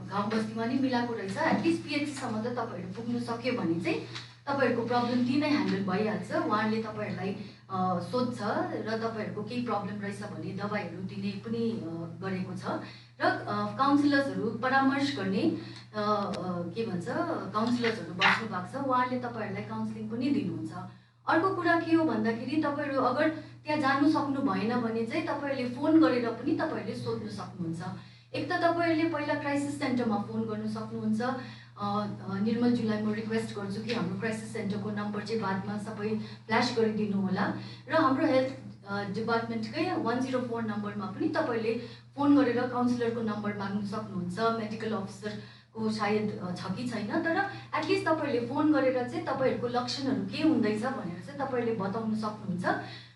गाउँ बस्तीमा नै मिलाएको रहेछ, एटलिस्ट पिएचसीसम्म त तपाईँहरू पुग्नु सक्यो भने चाहिँ तपाईँहरूको प्रब्लम त्यहीँ नै ह्यान्डल भइहाल्छ। उहाँहरूले तपाईँहरूलाई सोध्छ र तपाईँहरूको केही प्रब्लम रहेछ भने दबाईहरू दिने पनि गरेको छ। र काउन्सिलर्सहरू परामर्श गर्ने के भन्छ काउन्सिलर्सहरू बस्नु भएको छ, उहाँहरूले तपाईँहरूलाई काउन्सिलिङ पनि दिनुहुन्छ। अर्को कुरा के हो भन्दाखेरि तपाईँहरू अगर त्यहाँ जानु सक्नु भएन भने चाहिँ तपाईँहरूले फोन गरेर पनि तपाईँहरूले सोध्नु सक्नुहुन्छ। एक त तपाईँहरूले पहिला क्राइसिस सेन्टरमा फोन गर्नु सक्नुहुन्छ। निर्मलज्यूलाई म रिक्वेस्ट गर्छु कि हाम्रो क्राइसिस सेन्टरको नम्बर चाहिँ बादमा सबै फ्ल्यास गरिदिनु होला। र हाम्रो हेल्थ डिपार्टमेन्टकै 104 नम्बरमा पनि तपाईँले फोन गरेर काउन्सिलरको नम्बर माग्नु सक्नुहुन्छ। मेडिकल अफिसरको सायद छ कि छैन, तर एटलिस्ट तपाईँहरूले फोन गरेर चाहिँ तपाईँहरूको लक्षणहरू के हुँदैछ भनेर चाहिँ तपाईँहरूले बताउनु सक्नुहुन्छ।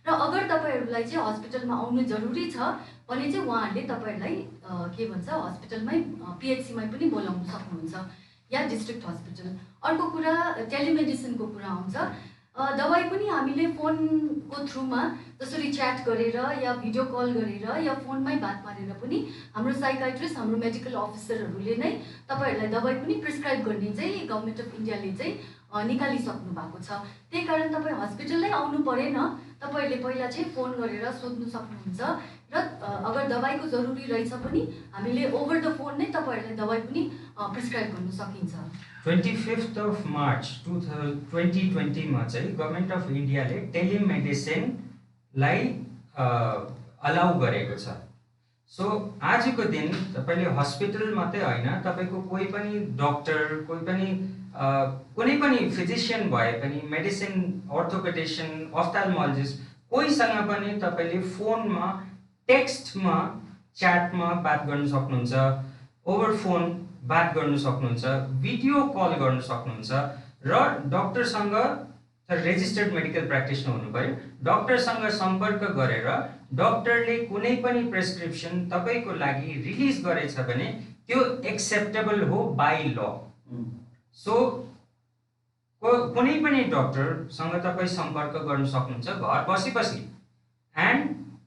र अगर तपाईँहरूलाई चाहिँ हस्पिटलमा आउनु जरुरी छ भने चाहिँ उहाँहरूले तपाईँहरूलाई के भन्छ हस्पिटलमै पिएचसीमै पनि बोलाउनु सक्नुहुन्छ या डिस्ट्रिक्ट हस्पिटल। अर्को कुरा टेलिमेडिसिनको कुरा आउँछ। दबाई पनि हामीले फोनको थ्रुमा जसरी च्याट गरेर या भिडियो कल गरेर या फोनमै बात मारेर पनि हाम्रो साइकाइट्रिस्ट, हाम्रो मेडिकल अफिसरहरूले नै तपाईँहरूलाई दबाई पनि प्रिस्क्राइब गर्ने चाहिँ गभर्मेन्ट अफ इन्डियाले चाहिँ निकालिसक्नु भएको छ। त्यही कारण तपाईँ हस्पिटलै आउनु परेन, तपाईँहरूले पहिला चाहिँ फोन गरेर सोध्नु सक्नुहुन्छ र अगर दबाईको जरुरी रहेछ पनि हामीले ओभर द फोन नै तपाईँहरूलाई दबाई पनि प्रिस्क्राइब गर्न सकिन्छ। 25 मार्च 2020 मा चाहिँ गभर्मेन्ट अफ इन्डियाले टेलिमेडिसिनलाई अलाउ गरेको छ। सो आजको दिन तपाईँले हस्पिटल मात्रै होइन, तपाईँको कोही पनि डक्टर, कोही पनि कुनै पनि फिजिसियन भए पनि, मेडिसिन अर्थोपेडिसियन, अफ्थाल्मोलोजिस्ट, कोहीसँग पनि तपाईँले फोनमा, टेक्स्टमा, च्याटमा बात गर्न सक्नुहुन्छ, ओभर फोन बात गर्न सक्नुहुन्छ, भिडियो कल गर्न सक्नुहुन्छ र डक्टरसँग रेजिस्टर्ड मेडिकल प्र्याक्टिसनर हुनु पर्यो। डक्टरसँग सम्पर्क गरेर डक्टरले कुनै पनि प्रेस्क्रिप्सन तपाईँको लागि रिलिज गरेछ भने त्यो एक्सेप्टेबल हो बाई ल। सो कुनै पनि डक्टरसँग तपाईँ सम्पर्क गर्न सक्नुहुन्छ घर बसी एन्ड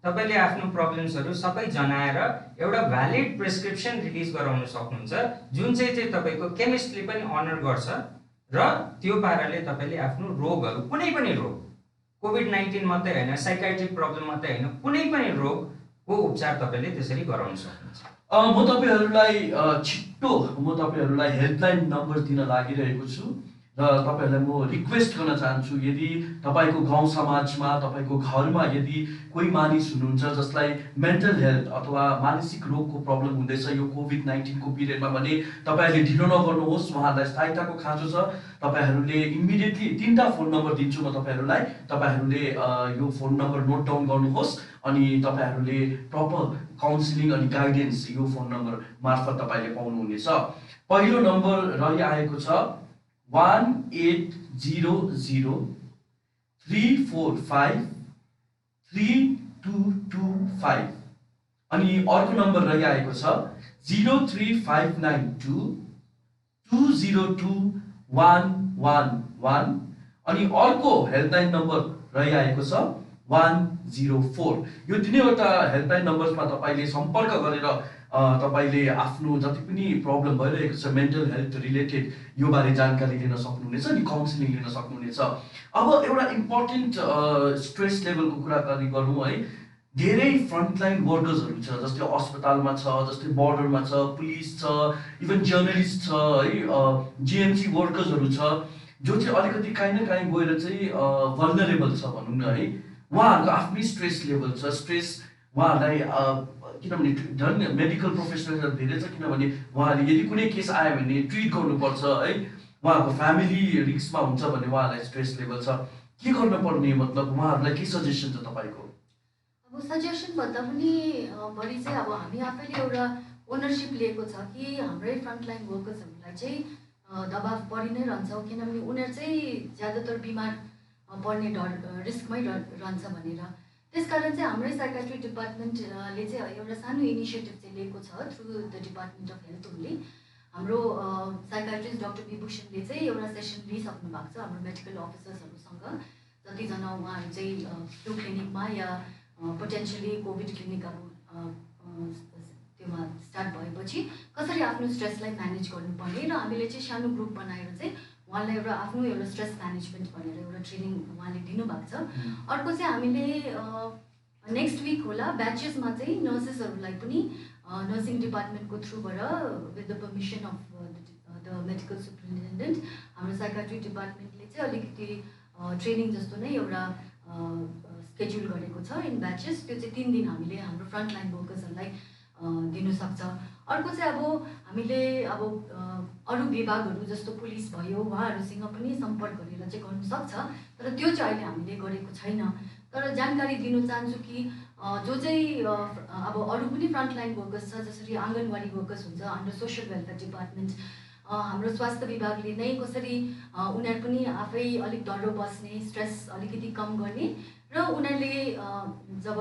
तपाईँले आफ्नो प्रब्लम्सहरू सबै जनाएर एउटा भ्यालिड प्रेस्क्रिप्सन रिलिज गराउन सक्नुहुन्छ, जुन चाहिँ तपाईँको केमिस्टले पनि अनर गर्छ र त्यो पाराले तपाईँले आफ्नो रोगहरू, कुनै पनि रोग, कोभिड-19 मात्रै होइन, साइकाइट्रिक प्रब्लम मात्रै होइन, कुनै पनि रोगको उपचार तपाईँले त्यसरी गराउन सक्नुहुन्छ। म तपाईँहरूलाई छिट्टो हेल्पलाइन नम्बर दिन लागिरहेको छु र तपाईँहरूलाई म रिक्वेस्ट गर्न चाहन्छु, यदि तपाईँको गाउँ समाजमा, तपाईँको घरमा यदि कोही मानिस हुनुहुन्छ जसलाई मेन्टल हेल्थ अथवा मानसिक रोगको प्रब्लम हुँदैछ यो कोभिड-19 को पिरियडमा भने तपाईँहरूले ढिलो नगर्नुहोस्, उहाँहरूलाई सहायताको खाँचो छ। तपाईँहरूले इमिडिएटली 3टा फोन नम्बर दिन्छु म तपाईँहरूलाई, तपाईँहरूले यो फोन नम्बर नोट डाउन गर्नुहोस् अनि तपाईँहरूले प्रपर काउन्सिलिङ अनि गाइडेन्स यो फोन नम्बर मार्फत तपाईँले पाउनुहुनेछ। पहिलो नम्बर रहिआएको छ 1800-345-3225 अनि अर्को नम्बर रहिआएको छ 03592-202-111 अनि अर्को हेल्पलाइन नम्बर रहिआएको छ 104। यो तिनैवटा हेल्पलाइन नम्बरमा तपाईँले सम्पर्क गरेर तपाईँले आफ्नो जति पनि प्रब्लम भइरहेको छ मेन्टल हेल्थ रिलेटेड यो बारे जानकारी लिन सक्नुहुनेछ अनि काउन्सिलिङ लिन सक्नुहुनेछ। अब एउटा इम्पोर्टेन्ट स्ट्रेस लेभलको कुराकानी गरौँ है। धेरै फ्रन्टलाइन वर्कर्सहरू छ, जस्तै अस्पतालमा छ, जस्तै बर्डरमा छ, पुलिस छ, इभन जर्नलिस्ट छ है, जिएमसी वर्कर्सहरू छ, जो चाहिँ अलिकति काहीँ न काहीँ गएर चाहिँ भल्नरेबल छ भनौँ न है। उहाँहरूको आफ्नै स्ट्रेस लेभल छ। स्ट्रेस उहाँहरूलाई किनभने झन् मेडिकल प्रोफेसनल्सहरू धेरै छ, किनभने उहाँहरूले यदि कुनै केस आयो भने ट्रिट गर्नुपर्छ है, उहाँको फ्यामिली रिस्कमा हुन्छ भने उहाँहरूलाई स्ट्रेस लेभल छ। के गर्नुपर्ने, मतलब उहाँहरूलाई के सजेसन छ तपाईँको? अब सजेसन भन्दा पनि बढी चाहिँ अब हामी आफैले एउटा ओनरसिप लिएको छ कि हाम्रै फ्रन्टलाइन वर्कर्सहरूलाई चाहिँ दबाब परि नै रहन्छ, किनभने उनीहरू चाहिँ ज्यादातर बिमार पर्ने रिस्कमै रहन्छ भनेर। त्यसकारण चाहिँ हाम्रै साइकाट्री डिपार्टमेन्टले चाहिँ एउटा सानो इनिसिएटिभ चाहिँ लिएको छ through the department of health only. हाम्रो साइकाट्रिस्ट डाक्टर विभूषणले चाहिँ एउटा सेसन लिइसक्नु भएको छ हाम्रो मेडिकल अफिसर्सहरूसँग, जतिजना उहाँहरू चाहिँ फ्लू क्लिनिकमा या पोटेन्सियली कोभिड क्लिनिक अब त्योमा स्टार्ट भएपछि कसरी आफ्नो स्ट्रेसलाई म्यानेज गर्नुपर्ने र हामीले चाहिँ सानो ग्रुप बनाएर चाहिँ उहाँलाई एउटा स्ट्रेस म्यानेजमेन्ट भनेर एउटा ट्रेनिङ उहाँले दिनुभएको छ। अर्को चाहिँ हामीले नेक्स्ट विक होला ब्याचेसमा चाहिँ नर्सेसहरूलाई पनि नर्सिङ डिपार्टमेन्टको थ्रुबाट with the permission of the medical superintendent हाम्रो साइकाट्री डिपार्टमेन्टले चाहिँ अलिकति ट्रेनिङ जस्तो नै एउटा स्केड्युल गरेको छ इन ब्याचेस। त्यो चाहिँ 3 दिन हामीले हाम्रो फ्रन्टलाइन वर्कर्सहरूलाई दिनु सक्छ। अर्को चाहिँ अब हामीले अब अरू विभागहरू जस्तो पुलिस भयो उहाँहरूसँग पनि सम्पर्क गरेर चाहिँ गर्नु सक्छ, तर त्यो चाहिँ अहिले हामीले गरेको छैन। तर जानकारी दिन चाहन्छु कि जो चाहिँ अब अरू पनि फ्रन्टलाइन वर्कर्स छ, जसरी आँगनवाडी वर्कर्स हुन्छ अन्डर सोसियल वेलफेयर डिपार्टमेन्ट, हाम्रो स्वास्थ्य विभागले नै कसरी उनीहरू पनि आफै अलिक डरो बस्ने, स्ट्रेस अलिकति कम गर्ने र उनीहरूले जब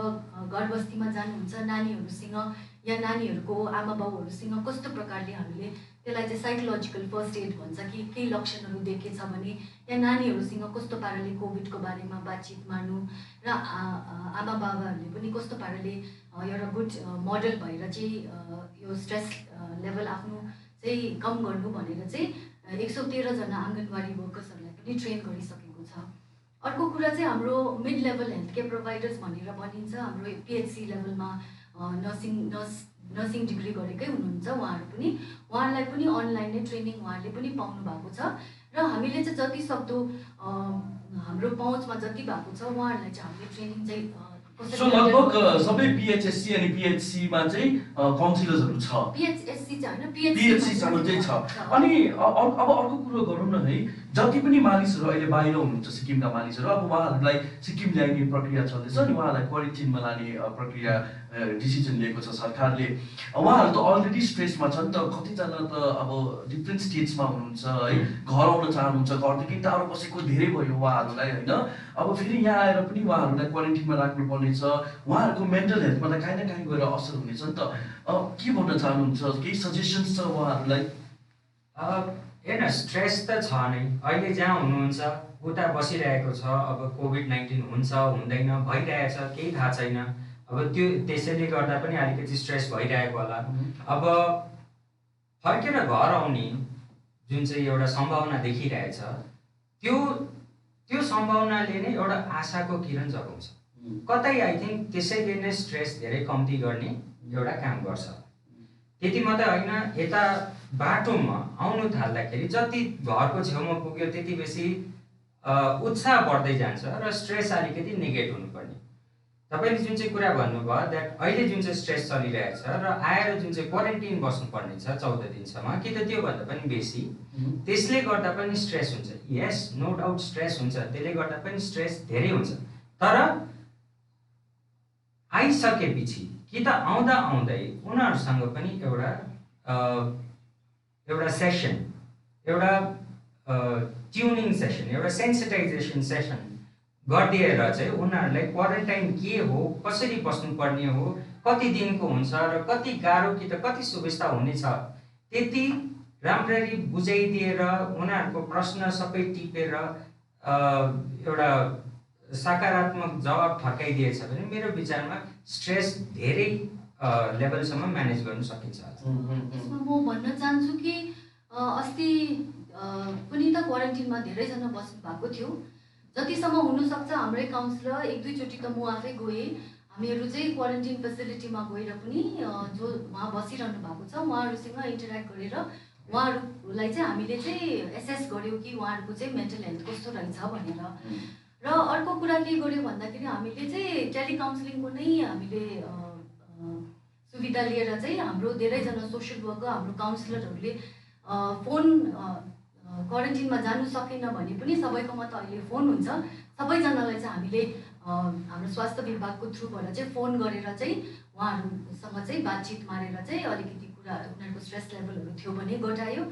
घरबस्तीमा जानुहुन्छ नानीहरूसँग या नानीहरूको आमा बाउहरूसँग कस्तो प्रकारले हामीले त्यसलाई चाहिँ साइकोलोजिकल फर्स्ट एड भन्छ कि केही लक्षणहरू देखेछ भने या नानीहरूसँग कस्तो पाराले कोभिडको बारेमा बातचित मार्नु र आमा बाबाहरूले पनि कस्तो पाराले एउटा गुड मोडल भएर चाहिँ यो स्ट्रेस लेभल आफ्नो चाहिँ कम गर्नु भनेर चाहिँ 113 जना आँगनवाडी वर्कर्सहरूलाई पनि ट्रेन गरिसकेको छ। अर्को कुरा चाहिँ हाम्रो mid level health care providers भनेर भनिन्छ, हाम्रो पिएचसी लेभलमा नर्सिङ डिग्री गरेकै हुनुहुन्छ उहाँहरूलाई पनि अनलाइन नै ट्रेनिङ उहाँहरूले पनि पाउनु भएको छ र हामीले चाहिँ जति सक्दो हाम्रो पहुँचमा जति भएको छ उहाँहरूलाई चाहिँ हामीले ट्रेनिङ चाहिँ सो लगभग सबै पिएचएससी अनि पिएचसीमा चाहिँ काउन्सिलर्सहरू छ। पिएचएससी चाहिँ होइन, पिएचसीसम्म चाहिँ छ। अनि अब अर्को कुरो गरौँ न है, जति पनि मानिसहरू अहिले बाहिर हुनुहुन्छ सिक्किमका मानिसहरू, अब उहाँहरूलाई सिक्किम ल्याइने प्रक्रिया चल्दैछ अनि उहाँहरूलाई क्वारेन्टिनमा लाने प्रक्रिया डिसिजन लिएको छ सरकारले। उहाँहरू त अलरेडी स्ट्रेसमा छ नि त, कतिजना त अब डिफ्रेन्ट स्टेट्समा हुनुहुन्छ है, घर आउन चाहनुहुन्छ, घरदेखि टाढो बसेको धेरै भयो उहाँहरूलाई होइन। अब फेरि यहाँ आएर पनि उहाँहरूलाई क्वारेन्टिनमा राख्नुपर्नेछ, उहाँहरूको मेन्टल हेल्थमा त काहीँ न काहीँ गएर असर हुनेछ नि त। के भन्न चाहनुहुन्छ, केही सजेसन्स छ उहाँहरूलाई? हेर्न, स्ट्रेस त छ नै, अहिले जहाँ हुनुहुन्छ उता बसिरहेको छ। अब कोभिड-19 हुन्छ हुँदैन भइरहेछ केही थाहा छैन, अब त्यसैले गर्दा पनि अलिकति स्ट्रेस भइरहेको होला। अब फर्केर घर आउने जुन चाहिँ एउटा सम्भावना देखिरहेछ त्यो सम्भावनाले नै एउटा आशाको किरण जगाउँछ कतै। आई थिङ्क त्यसैले नै स्ट्रेस धेरै कम्ती गर्ने एउटा काम गर्छ। त्यति मात्रै होइन, यता बाटोमा आउनु थाल्दाखेरि जति घरको छेउमा पुग्यो त्यति बेसी उत्साह बढ्दै जान्छ र स्ट्रेस अलिकति नेगेट हुनुपर्ने। तपाईँले जुन चाहिँ कुरा भन्नुभयो द्याट अहिले जुन चाहिँ स्ट्रेस चलिरहेछ र आएर जुन चाहिँ क्वारेन्टिन बस्नुपर्ने छ 14 दिनसम्म कि त त्योभन्दा पनि बेसी, त्यसले गर्दा पनि स्ट्रेस हुन्छ। यस, नो डाउट स्ट्रेस हुन्छ, त्यसले गर्दा पनि स्ट्रेस धेरै हुन्छ। तर आइसकेपछि कि त आउँदा आउँदै उनीहरूसँग पनि एउटा सेसन, एउटा ट्युनिङ सेसन, एउटा सेन्सिटाइजेसन सेसन गरिदिएर चाहिँ उनीहरूलाई क्वारेन्टाइन के हो, कसरी बस्नुपर्ने हो, कति दिनको हुन्छ र कति गाह्रो कि त कति सुविस्ता हुनेछ त्यति राम्ररी बुझाइदिएर उनीहरूको प्रश्न सबै टिपेर एउटा सकारात्मक जवाब फर्काइदिएछ भने मेरो विचारमा स्ट्रेस धेरै लेभलसम्म म्यानेज गर्न सकिन्छ। यसमा म भन्न चाहन्छु कि अस्ति पनि त क्वारेन्टिनमा धेरैजना बस्नु भएको थियो। जतिसम्म हुनसक्छ हाम्रै काउन्सिलर एक दुईचोटि त म आफै गएँ, हामीहरू चाहिँ क्वारेन्टिन फेसिलिटीमा गएर पनि जो उहाँ बसिरहनु भएको छ उहाँहरूसँग इन्टरेक्ट गरेर उहाँहरूलाई चाहिँ हामीले चाहिँ एसेस गऱ्यौँ कि उहाँहरूको चाहिँ मेन्टल हेल्थ कस्तो रहेछ भनेर। र अर्को कुरा के गर्यो भन्दाखेरि हामीले चाहिँ टेलिकाउन्सिलिङको नै हामीले सुविधा लिएर चाहिँ हाम्रो धेरैजना सोसियल वर्कर, हाम्रो काउन्सिलरहरूले फोन क्वारेन्टिनमा जानु सकेन भने पनि सबैकोमा त अहिले फोन हुन्छ, सबैजनालाई चाहिँ हामीले हाम्रो स्वास्थ्य विभागको थ्रुबाट चाहिँ फोन गरेर चाहिँ उहाँहरूसँग चाहिँ बातचित मारेर चाहिँ अलिकति कुरा उनीहरूको स्ट्रेस लेभलहरू थियो भने घटायो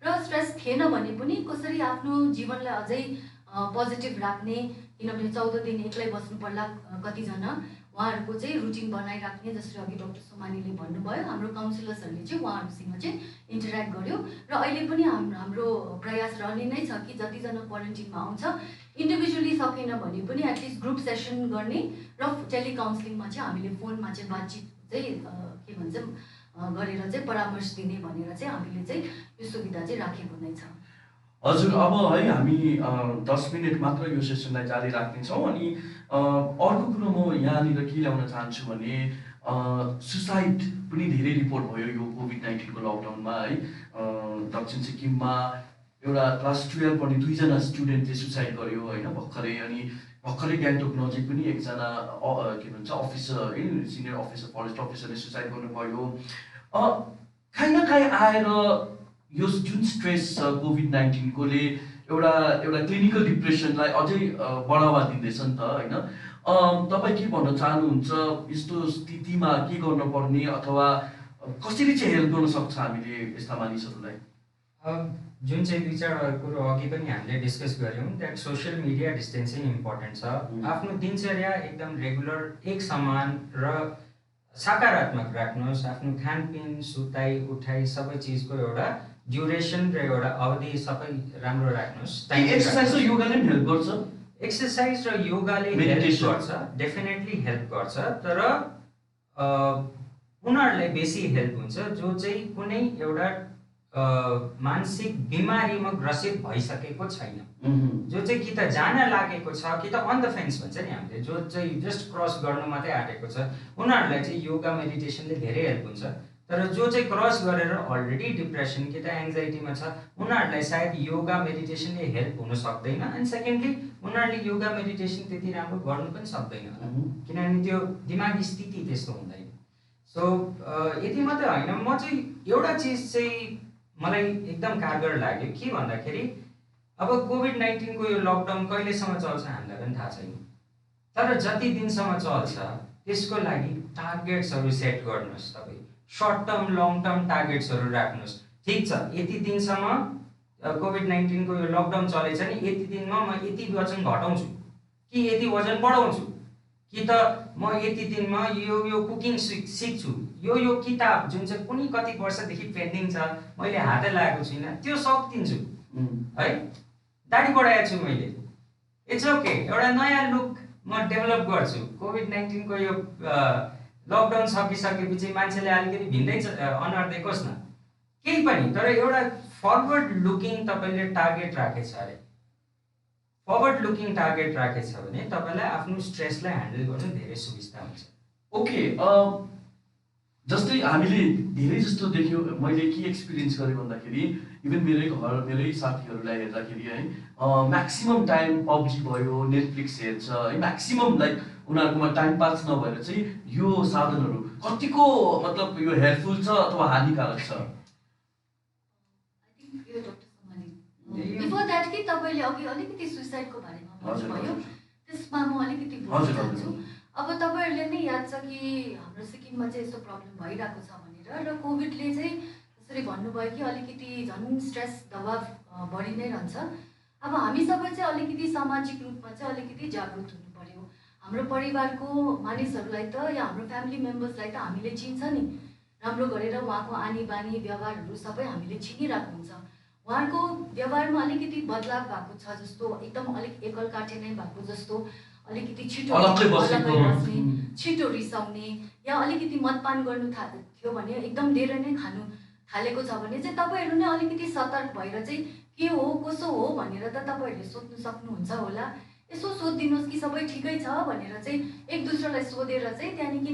र स्ट्रेस थिएन भने पनि कसरी आफ्नो जीवनलाई अझै पोजिटिभ राख्ने, किनभने 14 दिन एक्लै बस्नु पर्ला कतिजना, उहाँहरूको चाहिँ रुटिन बनाइराख्ने जसरी अघि डाक्टर सोमानीले भन्नुभयो, हाम्रो काउन्सिलर्सहरूले चाहिँ उहाँहरूसँग चाहिँ इन्टरेक्ट गर्यो र अहिले पनि हाम्रो प्रयास रहने नै छ कि जतिजना क्वारेन्टिनमा आउँछ इन्डिभिजुअली सकेन भने पनि एटलिस्ट ग्रुप सेसन गर्ने र टेलिकाउन्सिलिङमा चाहिँ हामीले फोनमा चाहिँ बातचित चाहिँ के भन्छ गरेर चाहिँ परामर्श दिने भनेर चाहिँ हामीले चाहिँ यो सुविधा चाहिँ राखेको नै छ। हजुर, अब है हामी 10 मिनट मात्र यो सेसनलाई जारी राख्नेछौँ। अनि अर्को कुरो म यहाँनिर के ल्याउन चाहन्छु भने सुसाइड पनि धेरै रिपोर्ट भयो यो कोभिड-19 को लकडाउनमा है। दक्षिण सिक्किममा एउटा क्लास 12 पढ्ने 2 जना स्टुडेन्टले सुसाइड गर्यो होइन भर्खरै। अनि भर्खरै गान्तोक नजिक पनि एकजना के भन्छ अफिसर है, सिनियर अफिसर, फरेस्ट अफिसरले सुसाइड गर्नुभयो। काहीँ न काहीँ आएर यो जुन स्ट्रेस छ कोभिड-19 कोले एउटा क्लिनिकल डिप्रेसनलाई अझै बढावा दिँदैछ नि त होइन। तपाईँ के भन्न चाहनुहुन्छ, यस्तो स्थितिमा के गर्नुपर्ने अथवा कसरी चाहिँ हेल्प गर्न सक्छ हामीले यस्ता मानिसहरूलाई? जुन चाहिँ 2-4 कुरो अघि पनि हामीले डिस्कस गऱ्यौँ that social media distancing important छ। आफ्नो दिनचर्या एकदम रेगुलर एक समान र सकारात्मक राख्नुहोस्। आफ्नो खानपिन, सुताइ उठाइ सबै चिजको एउटा ड्युरेसन र एउटा अवधि सबै राम्रो राख्नुहोस्। एक्सर्साइज र योगाले पनि हेल्प गर्छ। एक्सर्साइज र योगाले हेल्प गर्छ, डेफिनेटली हेल्प गर्छ। तर उनीहरूलाई बेसी हेल्प हुन्छ जो चाहिँ कुनै एउटा मानसिक बिमारीमा ग्रसित भइसकेको छैन, जो चाहिँ कि त जान लागेको छ कि त अन द फेन्स भन्छ नि हामीले, जो चाहिँ जस्ट क्रस गर्नु मात्रै आँटेको छ, उनीहरूलाई चाहिँ योगा मेडिटेसनले धेरै हेल्प हुन्छ। तर जो चाहिँ क्रस गरेर अलरेडी डिप्रेसन कि त एङ्जाइटीमा छ, उनीहरूलाई सायद योगा मेडिटेसनले हेल्प हुन सक्दैन। एन्ड सेकेन्डली उनीहरूले योगा मेडिटेसन त्यति राम्रो गर्नु पनि सक्दैन, किनभने त्यो दिमागी स्थिति त्यस्तो हुँदैन। सो यति मात्रै होइन, म चाहिँ एउटा चिज चाहिँ मलाई एकदम कारगर लाग्यो के भन्दाखेरि अब कोभिड-19को यो लकडाउन कहिलेसम्म चल्छ हामीलाई पनि थाहा छैन, तर जति दिनसम्म चल्छ त्यसको लागि टार्गेट्सहरू सेट गर्नुहोस्। तपाईँ सर्ट टर्म लङ टर्म टार्गेट्सहरू राख्नुहोस्। ठिक छ, यति दिनसम्म कोभिड-19को यो लकडाउन चलेछ नि, यति दिनमा म यति वजन घटाउँछु कि यति वजन बढाउँछु, कि त म यति दिनमा यो कुकिङ सिक्छु, यो किताब जुन चाहिँ कुनै कति वर्षदेखि पेन्डिङ छ मैले हातै लगाएको छुइनँ त्यो सकिदिन्छु है, दाढी बढाएको छु मैले, इट्स ओके, एउटा नयाँ लुक म डेभलप गर्छु। कोभिड-19को यो लकडाउन सकिसकेपछि मान्छेले अलिकति भिन्दै अनुहार देखोस् न, केही पनि, तर एउटा फरवर्ड लुकिङ तपाईँले टार्गेट राखेछ अरे, फरवर्ड लुकिङ टार्गेट राखेछ भने तपाईँलाई आफ्नो स्ट्रेसलाई ह्यान्डल गर्नु धेरै सुविस्ता हुन्छ। ओके, जस्तै हामीले धेरै जस्तो देख्यौँ, मैले के एक्सपिरियन्स गरेँ भन्दाखेरि इभन मेरै साथीहरूलाई हेर्दाखेरि है म्याक्सिमम टाइम पब्जी भयो, नेटफ्लिक्स हेर्छ है, म्याक्सिमम लाइक उनीहरूकोमा टाइम पास नभएर चाहिँ यो साधनहरू कतिको मतलब यो हेल्पफुल छ अथवा हानिकारक छ? बिफोर द्याट कि तपाईँले अघि अलिकति सुसाइडको बारेमा भन्नुभयो, त्यसमा म अलिकति भन्न चाहन्छु। अब तपाईँहरूले नै याद छ कि हाम्रो सिक्किममा चाहिँ यस्तो प्रब्लम भइरहेको छ भनेर, र कोभिडले चाहिँ जसरी भन्नुभयो कि अलिकति झन् स्ट्रेस दबाव बढी नै रहन्छ। अब हामी सबै चाहिँ अलिकति सामाजिक रूपमा चाहिँ अलिकति जागरुक हुनु पर्यो। हाम्रो परिवारको मानिसहरूलाई त या हाम्रो फ्यामिली मेम्बर्सलाई त हामीले चिन्छ नि, राम्रो गरेर उहाँको आनी बानी व्यवहारहरू सबै हामीले चिनिरहेको हुन्छ। उहाँको व्यवहारमा अलिकति बदलाव भएको छ जस्तो, एकदम अलिक एकलकाटे नै भएको जस्तो, अलिकति छिटो बस्ने, छिटो रिसाउने, या अलिकति मदपान गर्नु थियो भने एकदम धेरै नै खानु थालेको छ भने चाहिँ तपाईँहरू नै अलिकति सतर्क भएर चाहिँ के हो कसो हो भनेर त तपाईँहरूले सोध्नु सक्नुहुन्छ होला। यसो सोधिदिनुहोस् कि सबै ठिकै छ भनेर चाहिँ एक दुसरालाई सोधेर चाहिँ त्यहाँदेखि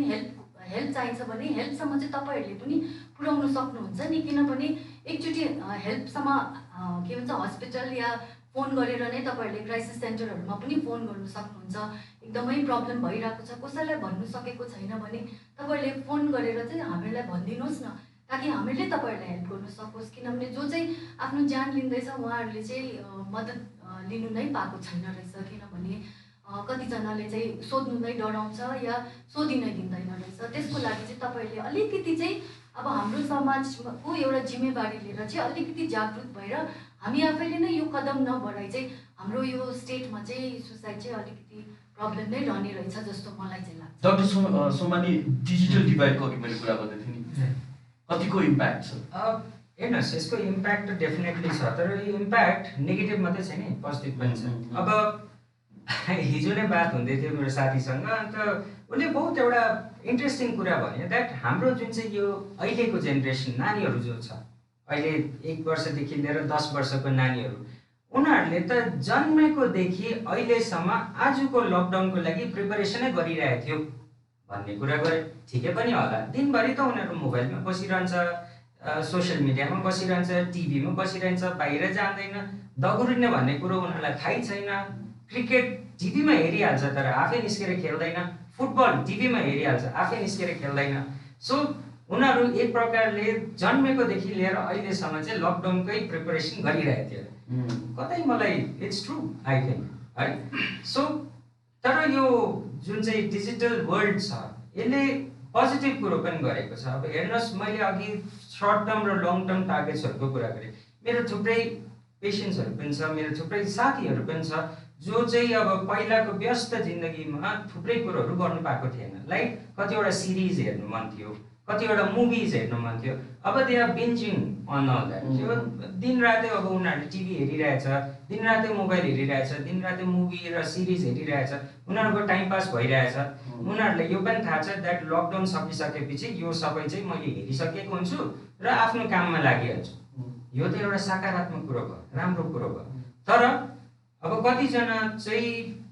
हेल्प चाहिन्छ भने हेल्पसम्म चाहिँ तपाईँहरूले पनि पुर्याउनु सक्नुहुन्छ नि, किनभने एकचोटि हेल्पसम्म के भन्छ हस्पिटल या फोन गरेर नै तपाईँहरूले क्राइसिस सेन्टरहरूमा पनि फोन गर्नु सक्नुहुन्छ। एकदमै प्रब्लम भइरहेको छ, कसैलाई भन्नु सकेको छैन भने तपाईँहरूले फोन गरेर चाहिँ हामीलाई भनिदिनुहोस् न, ताकि हामीले तपाईँहरूलाई हेल्प गर्नु सकोस्। किनभने जो चाहिँ आफ्नो ज्यान लिँदैछ उहाँहरूले चाहिँ मद्दत लिनु नै पाएको छैन रहेछ, किनभने कतिजनाले चाहिँ सोध्नु नै डराउँछ या सोधिनै दिँदैन रहेछ। त्यसको लागि चाहिँ तपाईँहरूले अलिकति चाहिँ अब हाम्रो समाजको एउटा जिम्मेवारी लिएर चाहिँ अलिकति जागरुक भएर हामी आफैले नै यो कदम नबढाइ चाहिँ हाम्रो यो स्टेटमा चाहिँ सुसाइड चाहिँ अलिकति प्रब्लम नै रहने रहेछ जस्तो मलाई चाहिँ लाग्छ। डाक्टर सोमानी, डिजिटल डिभाइडको अघि मैले कुरा गर्दै थिएँ नि, कतिको इम्प्याक्ट छ? हेर्नुहोस्, यसको इम्प्याक्ट डेफिनेटली छ, तर यो इम्प्याक्ट नेगेटिभ मात्रै छैन, पोजिटिभ पनि छ। अब हिजो नै बात हुँदै थियो मेरो साथीसँग, अन्त उसले बहुत एउटा इन्ट्रेस्टिङ कुरा भन्यो द्याट हाम्रो जुन चाहिँ यो अहिलेको जेनेरेसन नानीहरू जो छ, अहिले 1 वर्षदेखि लिएर 10 वर्षको नानीहरू, उनीहरूले त जन्मेकोदेखि अहिलेसम्म आजको लकडाउनको लागि प्रिपरेसनै गरिरहेको थियो भन्ने कुरा गरे ठिकै पनि होला। दिनभरि त उनीहरू मोबाइलमा बसिरहन्छ, सोसियल मिडियामा बसिरहन्छ, टिभीमा बसिरहन्छ, बाहिर जाँदैन, दगुरिने भन्ने कुरो उनीहरूलाई थाहै छैन। क्रिकेट टिभीमा हेरिहाल्छ तर आफै निस्केर खेल्दैन, फुटबल टिभीमा हेरिहाल्छ आफै निस्केर खेल्दैन। सो उनीहरू एक प्रकारले जन्मेकोदेखि लिएर अहिलेसम्म चाहिँ लकडाउनकै प्रिपरेसन गरिरहेको थियो। कतै मलाई इट्स ट्रु आई थिङ्क है। सो तर यो जुन चाहिँ डिजिटल वर्ल्ड छ यसले पोजिटिभ कुरो पनि गरेको छ। अब हेर्नुहोस्, मैले अघि सर्ट टर्म र लङ टर्म टार्गेट्सहरूको कुरा गरेँ। मेरो थुप्रै पेसेन्ट्सहरू पनि छ, मेरो थुप्रै साथीहरू पनि छ जो चाहिँ अब पहिलाको व्यस्त जिन्दगीमा थुप्रै कुरोहरू गर्नु पाएको थिएन। लाइक कतिवटा सिरिज हेर्नु मन थियो, कतिवटा मुभिज हेर्नु मन थियो। अब they are bingeing on all that. त्यो दिनरातै अब उनीहरूले टिभी हेरिरहेछ, दिनरातै मोबाइल हेरिरहेछ, दिनरातै मुभी र सिरिज हेरिरहेछ, उनीहरूको टाइम पास भइरहेछ। उनीहरूलाई यो पनि थाहा छ द्याट लकडाउन सकिसकेपछि यो सबै चाहिँ मैले हेरिसकेको हुन्छु र आफ्नो काममा लागिहाल्छु। यो त एउटा सकारात्मक कुरो भयो, राम्रो कुरो भयो। तर अब कतिजना चाहिँ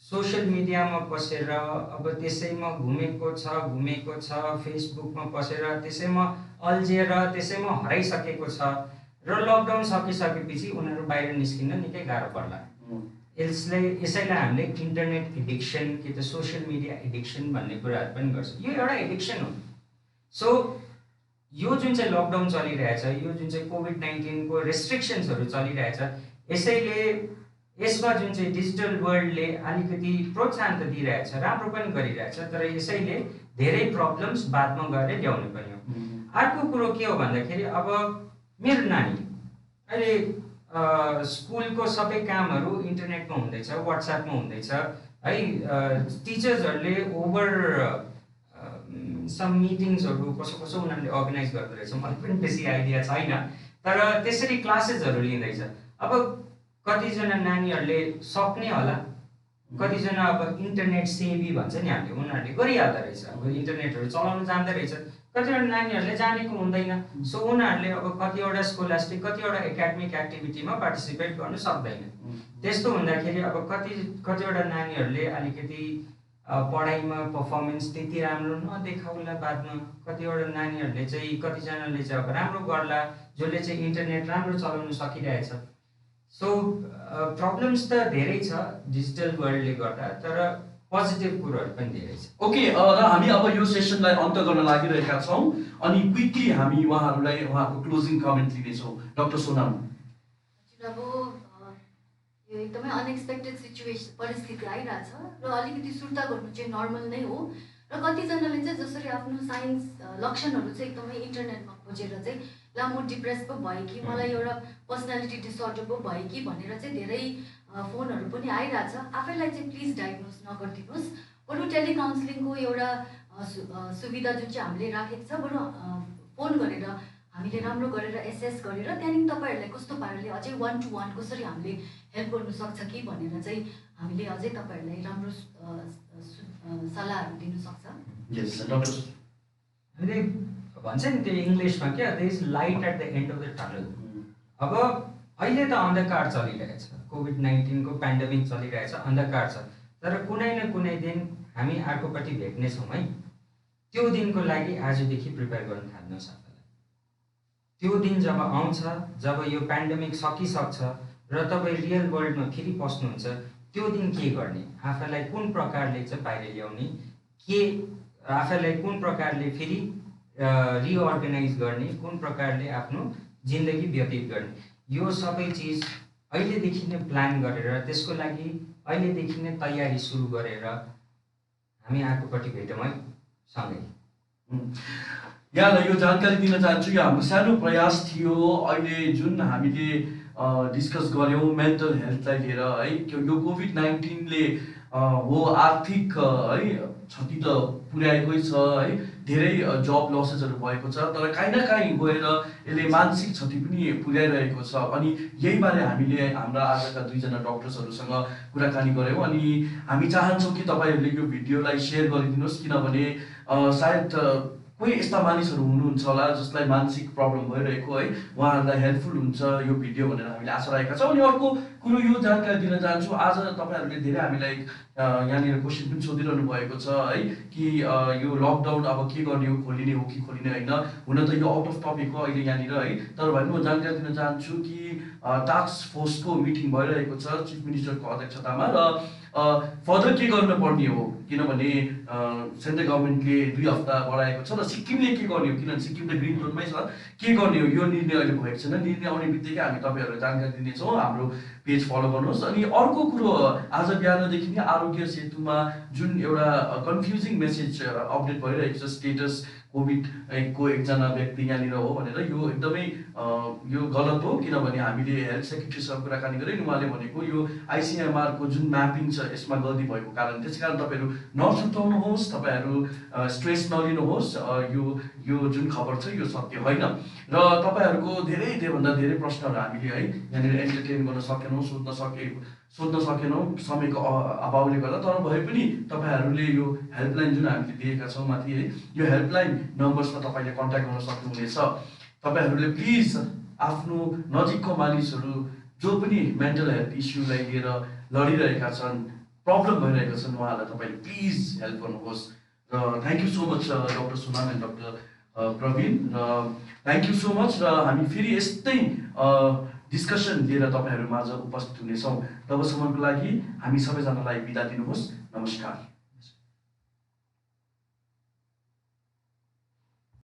सोसियल मिडियामा पसेर अब त्यसैमा घुमेको छ, फेसबुकमा पसेर त्यसैमा अल्झिएर त्यसैमा हराइसकेको छ र लकडाउन सकिसकेपछि उनीहरू बाहिर निस्किन निकै गाह्रो पर्ला। यसैलाई हामीले इन्टरनेट एडिक्सन कि त सोसियल मिडिया एडिक्सन भन्ने कुराहरू पनि गर्छ। यो एउटा एडिक्सन हो। सो यो जुन चाहिँ लकडाउन चलिरहेछ, यो जुन चाहिँ कोभिड-19 को रेस्ट्रिक्सन्सहरू चलिरहेछ, यसैले यसमा जुन चाहिँ डिजिटल वर्ल्डले अलिकति प्रोत्साहन त दिइरहेछ, राम्रो पनि गरिरहेछ, तर यसैले धेरै प्रब्लम्स बादमा गएर ल्याउने पनि हो। अर्को कुरो के हो भन्दाखेरि अब मेरो नानी अहिले स्कुलको सबै कामहरू इन्टरनेटमा हुँदैछ, वाट्सएपमा हुँदैछ है। टिचर्सहरूले ओभर सम मिटिङ्सहरू कसो उनीहरूले अर्गनाइज गर्दो रहेछ, मलाई पनि बेसी आइडिया छैन, तर त्यसरी क्लासेसहरू लिँदैछ। अब कतिजना नानीहरूले सक्ने होला, कतिजना अब इन्टरनेट सेभी भन्छ नि हामीले, उनीहरूले गरिहाल्दो रहेछ, अब इन्टरनेटहरू चलाउनु जान्दो रहेछ। कतिवटा नानीहरूले जानेको हुँदैन, सो उनीहरूले अब कतिवटा स्कोलास्टिक कतिवटा एकाडेमिक एक्टिभिटीमा पार्टिसिपेट गर्नु सक्दैन। त्यस्तो हुँदाखेरि अब कतिवटा नानीहरूले अलिकति पढाइमा पर्फर्मेन्स त्यति राम्रो नदेखाउला बादमा, कतिवटा नानीहरूले चाहिँ कतिजनाले चाहिँ अब राम्रो गर्ला जसले चाहिँ इन्टरनेट राम्रो चलाउनु सकिरहेछ। सो प्रब्लम्स त धेरै छ डिजिटल वर्ल्डले गर्दा, तर पोजिटिभ कुरोहरू पनि धेरै छ। ओके, र हामी अब यो सेसनलाई अन्त गर्न लागिरहेका छौँ अनि क्विकली हामी उहाँहरूलाई उहाँको क्लोजिङ कमेन्ट लिनेछौँ। डाक्टर सोनाम, अब यो एकदमै अनएक्सपेक्टेड परिस्थिति आइरहेछ र अलिकति सुर्ता गर्नु चाहिँ नर्मल नै हो। र कतिजनाले चाहिँ जसरी आफ्नो साइन्स लक्षणहरू चाहिँ एकदमै इन्टरनेटमा खोजेर चाहिँ ला म डिप्रेस पो भएँ कि, मलाई एउटा पर्सनालिटी डिसअर्डर पो भएँ कि भनेर चाहिँ धेरै फोनहरू पनि आइरहेछ। आफैलाई चाहिँ प्लिज डायग्नोज नगरिदिनुहोस्, बरु टेलिकाउन्सिलिङको एउटा सुविधा जुन चाहिँ हामीले राखेको छ, बरु फोन गरेर हामीले राम्रो गरेर एसेस गरेर त्यहाँदेखि तपाईँहरूलाई कस्तो पाराले अझै 1-to-1 कसरी हामीले हेल्प गर्नु सक्छ कि भनेर चाहिँ हामीले अझै तपाईँहरूलाई राम्रो सल्लाहहरू दिनु सक्छ। यस डाक्टर, हामीले भन्छ नि त्यो इङ्ग्लिसमा क्या, there is light at the end of the tunnel. अब अहिले त अन्धकार चलिरहेछ, कोभिड-19 को पेन्डेमिक चलिरहेछ, अन्धकार छ, तर कुनै न कुनै दिन हामी अर्कोपट्टि भेट्नेछौँ है। त्यो दिनको लागि आजदेखि प्रिपेयर गर्न थाल्नुहोस् आफूलाई। त्यो दिन जब आउँछ, जब यो पेन्डेमिक सकिसक्छ र तपाईँ रियल वर्ल्डमा फेरि पस्नुहुन्छ, त्यो दिन के गर्ने, आफूलाई कुन प्रकारले चाहिँ बाहिर ल्याउने, के आफूलाई कुन प्रकारले फेरि रिअर्गनाइज गर्ने, कुन प्रकारले आफ्नो जिन्दगी व्यतीत गर्ने, यो सबै चिज अहिलेदेखि नै प्लान गरेर त्यसको लागि अहिलेदेखि नै तयारी सुरु गरेर हामी आर्कोपट्टि भेटौँ है सँगै। यहाँलाई यो जानकारी दिन चाहन्छु, यो हाम्रो सानो प्रयास थियो अहिले जुन हामीले डिस्कस गऱ्यौँ मेन्टल हेल्थलाई लिएर है। यो कोभिड-19ले हो आर्थिक है क्षति त पुर्याएकै छ है, धेरै जब लसेसहरू भएको छ, तर काहीँ न काहीँ गएर यसले मानसिक क्षति पनि पुर्याइरहेको छ। अनि यही बारे हामीले हाम्रा आजका दुईजना डक्टर्सहरूसँग कुराकानी गऱ्यौँ अनि हामी चाहन्छौँ कि तपाईँहरूले यो भिडियोलाई सेयर गरिदिनुहोस्, किनभने सायद कोही यस्ता मानिसहरू हुनुहुन्छ होला जसलाई मानसिक प्रब्लम भइरहेको है, उहाँहरूलाई हेल्पफुल हुन्छ यो भिडियो भनेर हामीले आशा राखेका छौँ। अनि अर्को कुरो यो जानकारी दिन चाहन्छु, आज तपाईँहरूले धेरै हामीलाई यहाँनिर क्वेसन पनि सोधिरहनु भएको छ है कि यो लकडाउन अब के गर्ने हो, खोलिने हो कि खोलिने होइन। हुन त यो आउट अफ टपिक हो अहिले यहाँनिर है, तर भए पनि म जानकारी दिन चाहन्छु कि टास्क फोर्सको मिटिङ भइरहेको छ चिफ मिनिस्टरको अध्यक्षतामा र फर्दर के गर्न पर्ने हो, किनभने सेन्ट्रल गभर्मेन्टले 2 हप्ता बढाएको छ र सिक्किमले के गर्ने हो, किनभने सिक्किम त ग्रिन जोनमै छ, के गर्ने हो यो निर्णय अहिले भएको छैन। निर्णय आउने बित्तिकै हामी तपाईँहरूलाई जानकारी दिनेछौँ, हाम्रो पेज फलो गर्नुहोस्। अनि अर्को कुरो, आज बिहानदेखि नै आरोग्य सेतुमा जुन एउटा कन्फ्युजिङ मेसेज अपडेट भइरहेको छ स्टेटस कोभिडको एकजना व्यक्ति यहाँनिर हो भनेर यो एकदमै यो गलत हो, किनभने हामीले हेल्थ सेक्रेटरीसँग कुराकानी गऱ्यौँ नि, उहाँले भनेको यो आइसिएमआरको जुन म्यापिङ छ यसमा गल्ती भएको कारण, त्यसै कारण तपाईँहरू नसुर्ताउनुहोस्, तपाईँहरू स्ट्रेस नलिनुहोस्, यो जुन खबर छ यो सत्य होइन। र तपाईँहरूको धेरैभन्दा धेरै प्रश्नहरू हामीले है यहाँनिर एन्टरटेन गर्न सकेनौँ, सोध्न सकेनौँ समयको अभावले गर्दा। तर भए पनि तपाईँहरूले यो हेल्पलाइन जुन हामीले दिएका छौँ माथि है, यो हेल्पलाइन नम्बर्समा तपाईँले कन्ट्याक्ट गर्न सक्नुहुनेछ। तपाईँहरूले प्लिज आफ्नो नजिकको मानिसहरू जो पनि मेन्टल हेल्थ इस्युलाई लिएर लडिरहेका छन्, प्रब्लम भइरहेका छन्, उहाँहरूलाई तपाईँले प्लिज हेल्प गर्नुहोस्। र thank you so much doctor Sunam and doctor Praveen, र थ्याङ्क यू सो मच। र हामी फेरि यस्तै डिस्कसन लिएर तपाईँहरू माझ उपस्थित हुनेछौँ। तबसम्मको लागि हामी सबैजनालाई बिदा दिनुहोस्। नमस्कार।